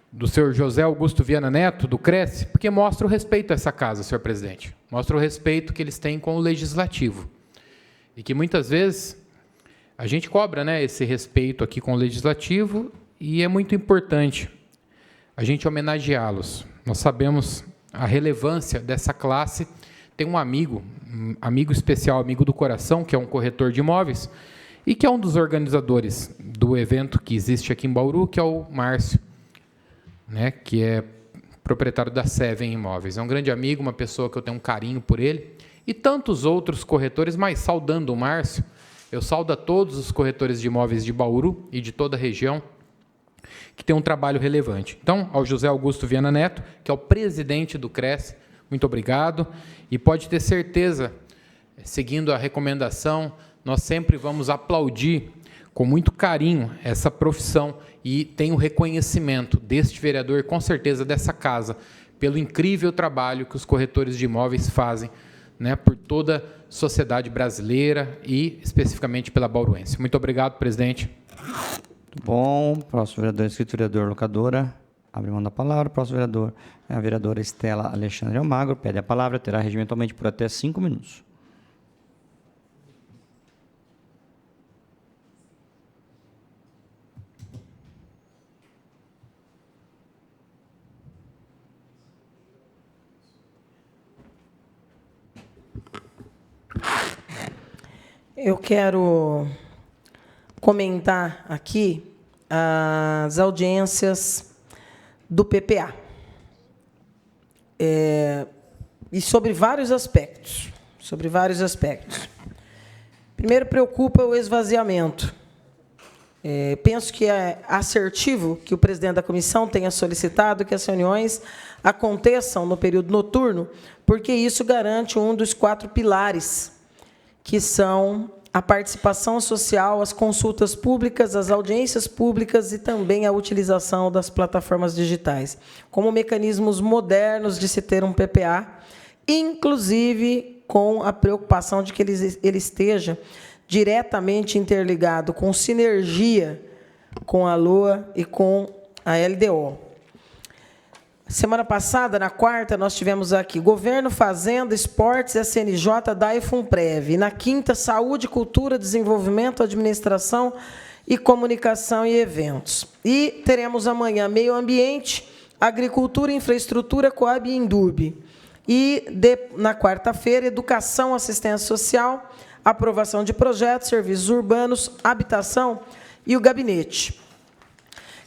do senhor José Augusto Viana Neto, do Cresce, porque mostra o respeito a essa casa, senhor presidente. Mostra o respeito que eles têm com o legislativo. E que muitas vezes a gente cobra, né, esse respeito aqui com o legislativo, e é muito importante a gente homenageá-los. Nós sabemos a relevância dessa classe. Tem um amigo especial, amigo do coração, que é um corretor de imóveis, e que é um dos organizadores do evento que existe aqui em Bauru, que é o Márcio, né, que é proprietário da Seven Imóveis. É um grande amigo, uma pessoa que eu tenho um carinho por ele, e tantos outros corretores, mas saudando o Márcio, eu saudo a todos os corretores de imóveis de Bauru e de toda a região, que tem um trabalho relevante. Então, ao José Augusto Viana Neto, que é o presidente do Cresce, muito obrigado, e pode ter certeza, seguindo a recomendação, nós sempre vamos aplaudir com muito carinho essa profissão e tem o reconhecimento deste vereador, com certeza dessa casa, pelo incrível trabalho que os corretores de imóveis fazem, né, por toda a sociedade brasileira e especificamente pela bauruense. Muito obrigado, presidente. Muito bom. Próximo vereador inscrito, vereador Locadora. Abre mão da palavra. Próximo vereador é a vereadora Estela Alexandre Almagro. Pede a palavra, terá regimentalmente por até 5 minutos. Eu quero comentar aqui as audiências do PPA. E sobre vários aspectos. Primeiro, preocupa o esvaziamento. Penso que é assertivo que o presidente da comissão tenha solicitado que as reuniões aconteçam no período noturno, porque isso garante um dos 4 pilares, que são a participação social, as consultas públicas, as audiências públicas e também a utilização das plataformas digitais, como mecanismos modernos de se ter um PPA, inclusive com a preocupação de que ele esteja diretamente interligado, com sinergia com a LOA e com a LDO. Semana passada, na quarta, nós tivemos aqui Governo, Fazenda, Esportes, SNJ, DAE e FUNPREV. E na quinta, Saúde, Cultura, Desenvolvimento, Administração e Comunicação e Eventos. E teremos amanhã Meio Ambiente, Agricultura, Infraestrutura, Coab e Indurb. E na quarta-feira, Educação, Assistência Social, Aprovação de Projetos, Serviços Urbanos, Habitação e o Gabinete.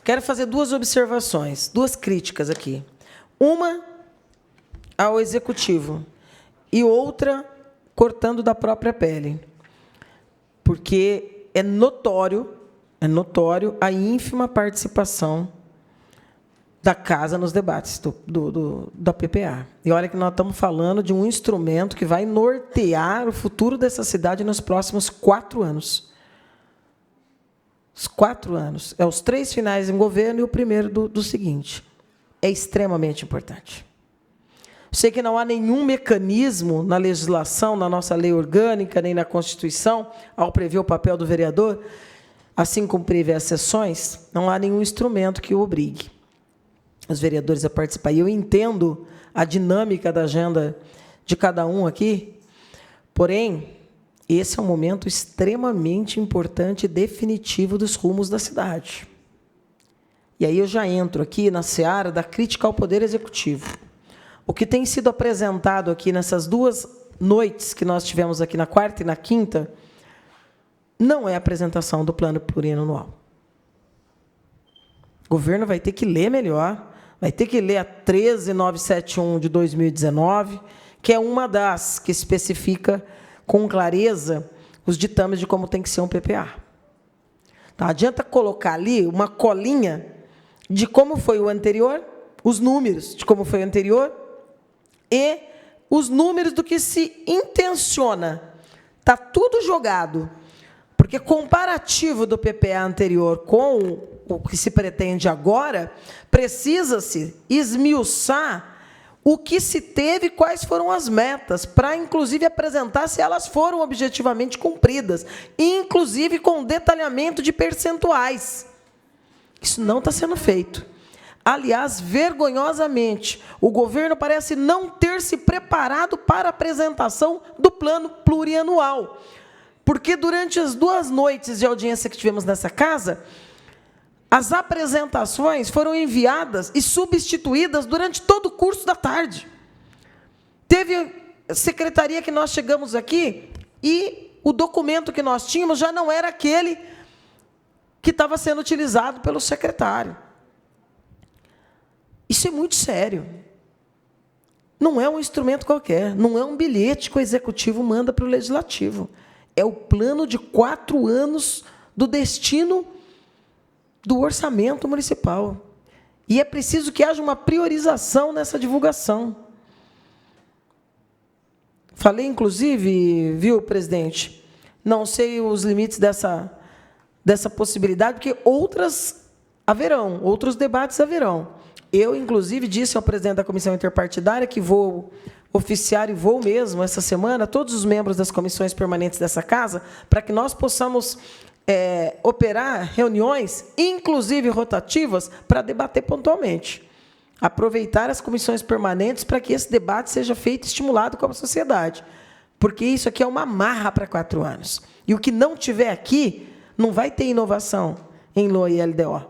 Quero fazer 2 observações, 2 críticas aqui. Uma ao Executivo e outra cortando da própria pele. Porque é notório a ínfima participação da Casa nos debates da PPA. E olha que nós estamos falando de um instrumento que vai nortear o futuro dessa cidade nos próximos 4 anos. Os 4 anos. É os 3 finais em governo e o primeiro do seguinte. É extremamente importante. Sei que não há nenhum mecanismo na legislação, na nossa lei orgânica, nem na Constituição, ao prever o papel do vereador, assim como prevê as sessões, não há nenhum instrumento que o obrigue os vereadores a participar. E eu entendo a dinâmica da agenda de cada um aqui, porém, esse é um momento extremamente importante e definitivo dos rumos da cidade. E aí eu já entro aqui na seara da crítica ao Poder Executivo. O que tem sido apresentado aqui nessas 2 noites que nós tivemos aqui na quarta e na quinta, não é a apresentação do plano plurianual. O governo vai ter que ler melhor, vai ter que ler a 13971 de 2019, que é uma das que especifica com clareza os ditames de como tem que ser um PPA. Não adianta colocar ali uma colinha de como foi o anterior, os números de como foi o anterior e os números do que se intenciona. Está tudo jogado. Porque comparativo do PPA anterior com o que se pretende agora, precisa-se esmiuçar o que se teve, quais foram as metas, para, inclusive, apresentar se elas foram objetivamente cumpridas, inclusive com detalhamento de percentuais. Isso não está sendo feito. Aliás, vergonhosamente, o governo parece não ter se preparado para a apresentação do plano plurianual. Porque durante as 2 noites de audiência que tivemos nessa casa, as apresentações foram enviadas e substituídas durante todo o curso da tarde. Teve secretaria que nós chegamos aqui e o documento que nós tínhamos já não era aquele que estava sendo utilizado pelo secretário. Isso é muito sério. Não é um instrumento qualquer, não é um bilhete que o Executivo manda para o Legislativo. É o plano de 4 anos do destino do orçamento municipal. E é preciso que haja uma priorização nessa divulgação. Falei, inclusive, viu, presidente, não sei os limites dessa possibilidade, porque outros debates haverão. Eu, inclusive, disse ao presidente da Comissão Interpartidária que vou oficiar, e vou mesmo, essa semana, todos os membros das comissões permanentes dessa casa, para que nós possamos operar reuniões, inclusive rotativas, para debater pontualmente. Aproveitar as comissões permanentes para que esse debate seja feito e estimulado com a sociedade. Porque isso aqui é uma marra para 4 anos. E o que não tiver aqui, não vai ter inovação em LOA e LDO.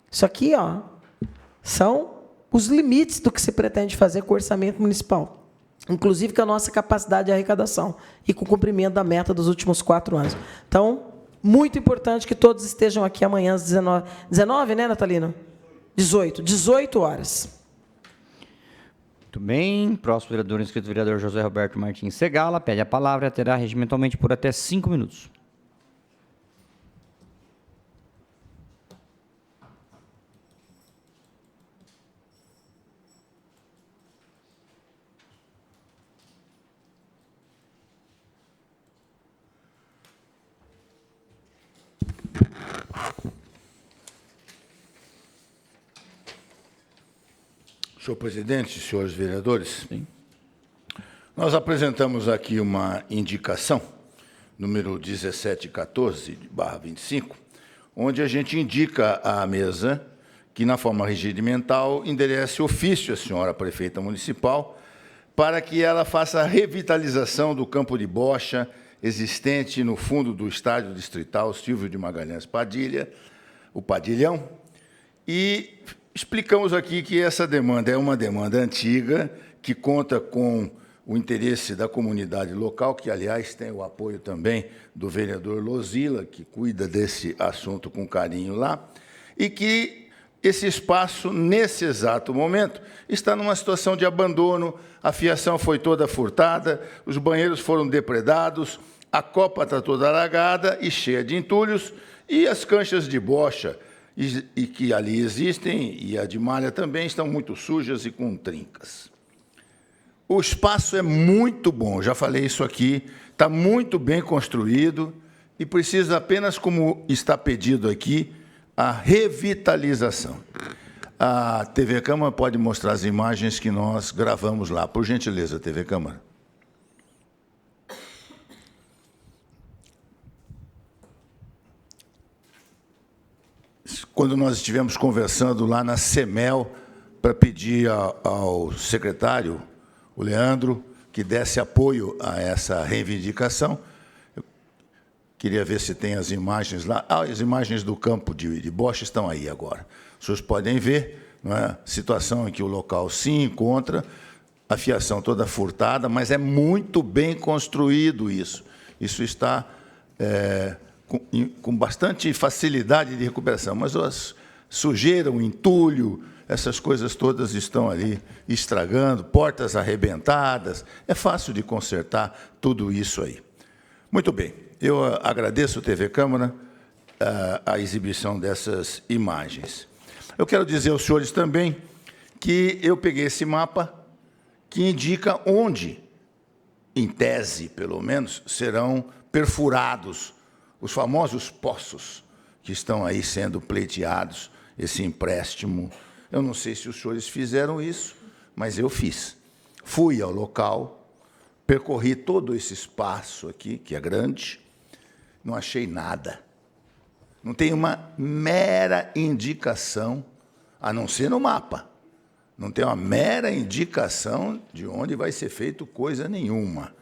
Isso aqui, são os limites do que se pretende fazer com o orçamento municipal. Inclusive com a nossa capacidade de arrecadação e com o cumprimento da meta dos últimos 4 anos. Então, muito importante que todos estejam aqui amanhã às 19, né, Natalino? 18 horas. Muito bem. Próximo vereador inscrito, vereador José Roberto Martins Segala, pede a palavra e terá regimentalmente por até 5 minutos. Senhor presidente, senhores vereadores, nós apresentamos aqui uma indicação, número 1714/25, onde a gente indica à mesa que, na forma regimental, enderece ofício à senhora prefeita municipal para que ela faça a revitalização do campo de bocha existente no fundo do estádio distrital Silvio de Magalhães Padilha, o Padilhão, e explicamos aqui que essa demanda é uma demanda antiga, que conta com o interesse da comunidade local, que, aliás, tem o apoio também do vereador Lozila, que cuida desse assunto com carinho lá, e que esse espaço, nesse exato momento, está numa situação de abandono, a fiação foi toda furtada, os banheiros foram depredados, a copa está toda alagada e cheia de entulhos, e as canchas de bocha, e que ali existem, e a de malha também, estão muito sujas e com trincas. O espaço é muito bom, já falei isso aqui, está muito bem construído e precisa apenas, como está pedido aqui, a revitalização. A TV Câmara pode mostrar as imagens que nós gravamos lá. Por gentileza, TV Câmara. Quando nós estivemos conversando lá na CEMEL para pedir ao secretário, o Leandro, que desse apoio a essa reivindicação, eu queria ver se tem as imagens lá. As imagens do campo de bocha estão aí agora. Os senhores podem ver, não é? A situação em que o local se encontra, a fiação toda furtada, mas é muito bem construído isso. Isso está com bastante facilidade de recuperação, mas a sujeira, o entulho, essas coisas todas estão ali estragando, portas arrebentadas. É fácil de consertar tudo isso aí. Muito bem, eu agradeço à TV Câmara a exibição dessas imagens. Eu quero dizer aos senhores também que eu peguei esse mapa que indica onde, em tese, pelo menos, serão perfurados os famosos poços que estão aí sendo pleiteados, esse empréstimo. Eu não sei se os senhores fizeram isso, mas eu fiz. Fui ao local, percorri todo esse espaço aqui, que é grande, não achei nada. Não tem uma mera indicação, a não ser no mapa. Não tem uma mera indicação de onde vai ser feito coisa nenhuma.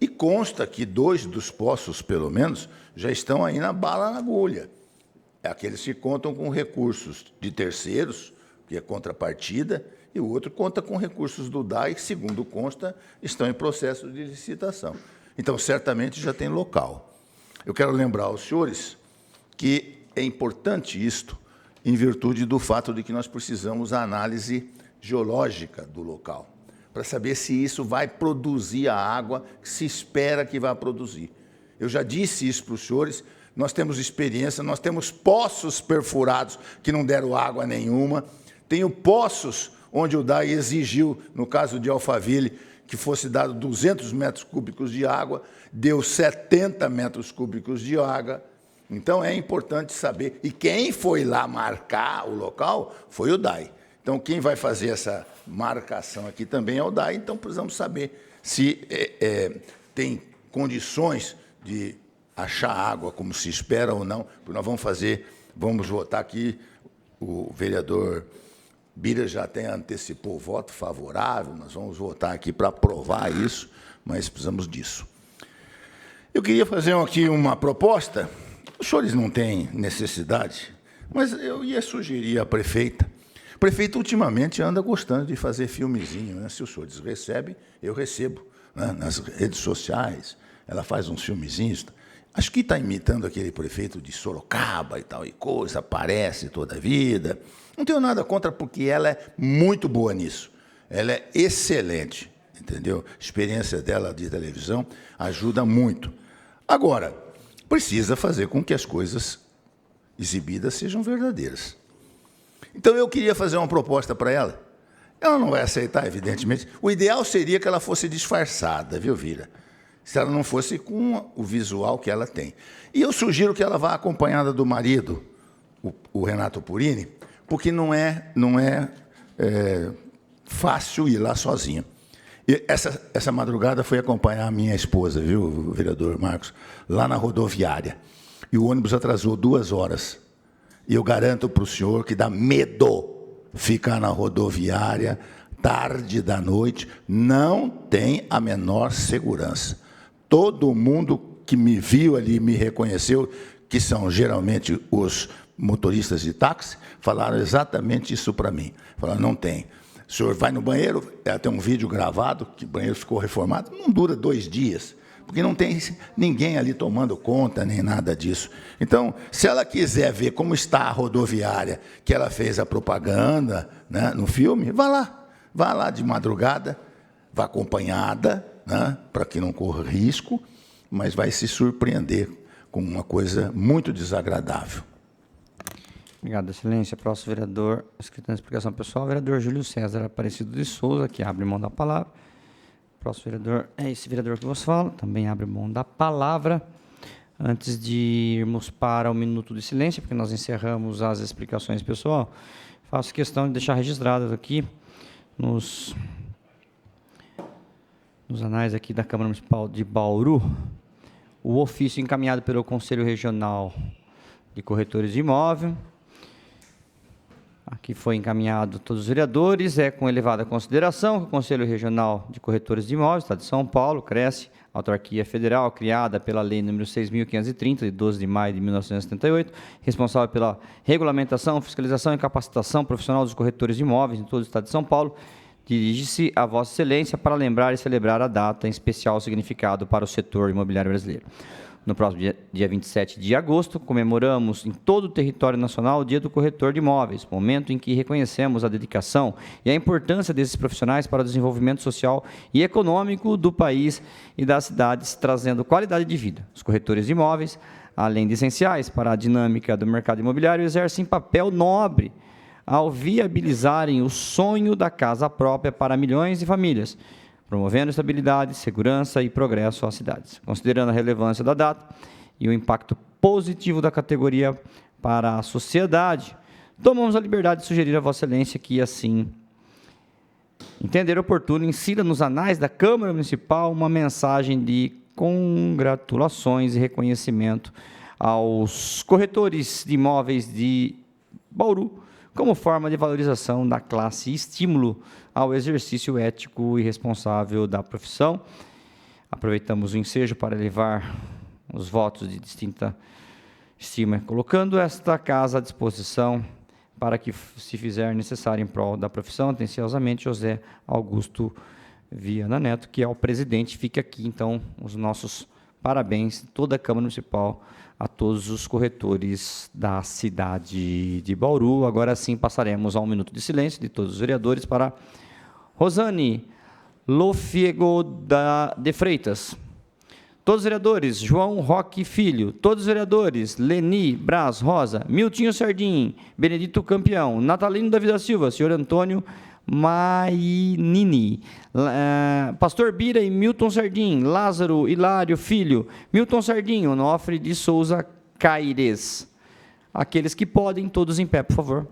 E consta que 2 dos poços, pelo menos, já estão aí na bala na agulha. É aqueles que contam com recursos de terceiros, que é contrapartida, e o outro conta com recursos do DAI, que, segundo consta, estão em processo de licitação. Então, certamente já tem local. Eu quero lembrar aos senhores que é importante isto, em virtude do fato de que nós precisamos da análise geológica do local, para saber se isso vai produzir a água que se espera que vá produzir. Eu já disse isso para os senhores, nós temos experiência, nós temos poços perfurados que não deram água nenhuma, tenho poços onde o DAI exigiu, no caso de Alphaville, que fosse dado 200 metros cúbicos de água, deu 70 metros cúbicos de água. Então, é importante saber. E quem foi lá marcar o local foi o DAI. Então, quem vai fazer essa marcação aqui também é o DAI. Então, precisamos saber se tem condições de achar água como se espera ou não. Porque nós vamos votar aqui, o vereador Bira já até antecipou o voto favorável, nós vamos votar aqui para aprovar isso, mas precisamos disso. Eu queria fazer aqui uma proposta, os senhores não têm necessidade, mas eu ia sugerir à prefeita. A prefeita, ultimamente, anda gostando de fazer filmezinho, né? Se os senhores recebem, eu recebo, né? Nas redes sociais, ela faz uns filmezinhos. Acho que está imitando aquele prefeito de Sorocaba e tal, e coisa, aparece toda a vida. Não tenho nada contra, porque ela é muito boa nisso. Ela é excelente, entendeu? A experiência dela de televisão ajuda muito. Agora, precisa fazer com que as coisas exibidas sejam verdadeiras. Então, eu queria fazer uma proposta para ela. Ela não vai aceitar, evidentemente. O ideal seria que ela fosse disfarçada, viu, Vira? Se ela não fosse com o visual que ela tem. E eu sugiro que ela vá acompanhada do marido, o Renato Purini, porque não é fácil ir lá sozinho. E essa madrugada foi acompanhar a minha esposa, viu, vereador Marcos, lá na rodoviária. E o ônibus atrasou 2 horas. E eu garanto para o senhor que dá medo ficar na rodoviária tarde da noite, não tem a menor segurança. Todo mundo que me viu ali, me reconheceu, que são geralmente os motoristas de táxi, falaram exatamente isso para mim. Falaram, não tem. O senhor vai no banheiro, tem um vídeo gravado, que o banheiro ficou reformado, não dura 2 dias, porque não tem ninguém ali tomando conta, nem nada disso. Então, se ela quiser ver como está a rodoviária, que ela fez a propaganda, né, no filme, vá lá de madrugada, vá acompanhada, né, para que não corra risco, mas vai se surpreender com uma coisa muito desagradável. Obrigado, excelência. Próximo vereador, escrito na explicação pessoal, vereador Júlio César Aparecido de Souza, que abre mão da palavra. Próximo vereador é esse vereador que vos fala, também abre mão da palavra. Antes de irmos para o minuto de silêncio, porque nós encerramos as explicações pessoal, faço questão de deixar registradas aqui nos anais aqui da Câmara Municipal de Bauru, o ofício encaminhado pelo Conselho Regional de Corretores de Imóvel. Aqui foi encaminhado a todos os vereadores, com elevada consideração que o Conselho Regional de Corretores de Imóveis, Estado de São Paulo, CRESC, autarquia federal, criada pela Lei nº 6.530, de 12 de maio de 1978, responsável pela regulamentação, fiscalização e capacitação profissional dos corretores de imóveis em todo o Estado de São Paulo, dirige-se a Vossa Excelência para lembrar e celebrar a data em especial significado para o setor imobiliário brasileiro. No próximo dia 27 de agosto, comemoramos em todo o território nacional o Dia do Corretor de Imóveis, momento em que reconhecemos a dedicação e a importância desses profissionais para o desenvolvimento social e econômico do país e das cidades, trazendo qualidade de vida. Os corretores de imóveis, além de essenciais para a dinâmica do mercado imobiliário, exercem papel nobre ao viabilizarem o sonho da casa própria para milhões de famílias, promovendo estabilidade, segurança e progresso às cidades. Considerando a relevância da data e o impacto positivo da categoria para a sociedade, tomamos a liberdade de sugerir a Vossa Excelência que, assim entender oportuno, insira nos anais da Câmara Municipal uma mensagem de congratulações e reconhecimento aos corretores de imóveis de Bauru, como forma de valorização da classe e estímulo ao exercício ético e responsável da profissão. Aproveitamos o ensejo para elevar os votos de distinta estima, colocando esta casa à disposição para que se fizer necessário em prol da profissão. Atenciosamente, José Augusto Viana Neto, que é o presidente. Fica aqui, então, os nossos parabéns, toda a Câmara Municipal, a todos os corretores da cidade de Bauru. Agora sim, passaremos a um minuto de silêncio de todos os vereadores para Rosane Lofiego de Freitas. Todos os vereadores, João Roque Filho. Todos os vereadores, Leni Braz Rosa, Miltinho Sardim, Benedito Campeão, Natalino da Vida Silva, senhor Antônio Mainini, Pastor Bira e Milton Sardim, Lázaro Hilário Filho, Milton Sardim, Onofre de Souza Caires. Aqueles que podem, todos em pé, por favor.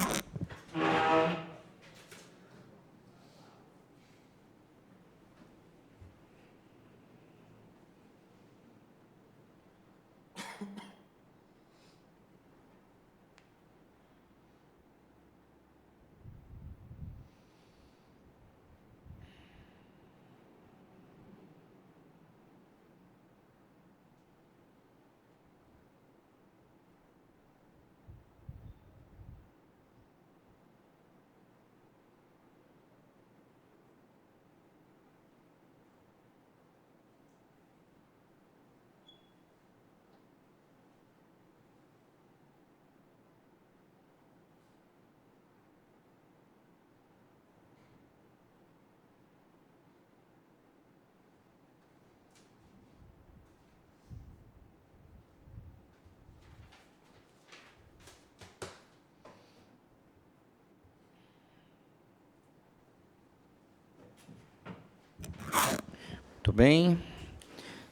Muito bem.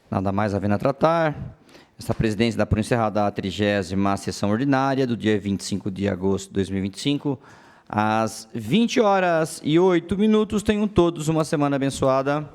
Nada mais havendo a tratar. Esta presidência dá por encerrada a 30ª sessão ordinária do dia 25 de agosto de 2025. Às 20h08. Tenham todos uma semana abençoada.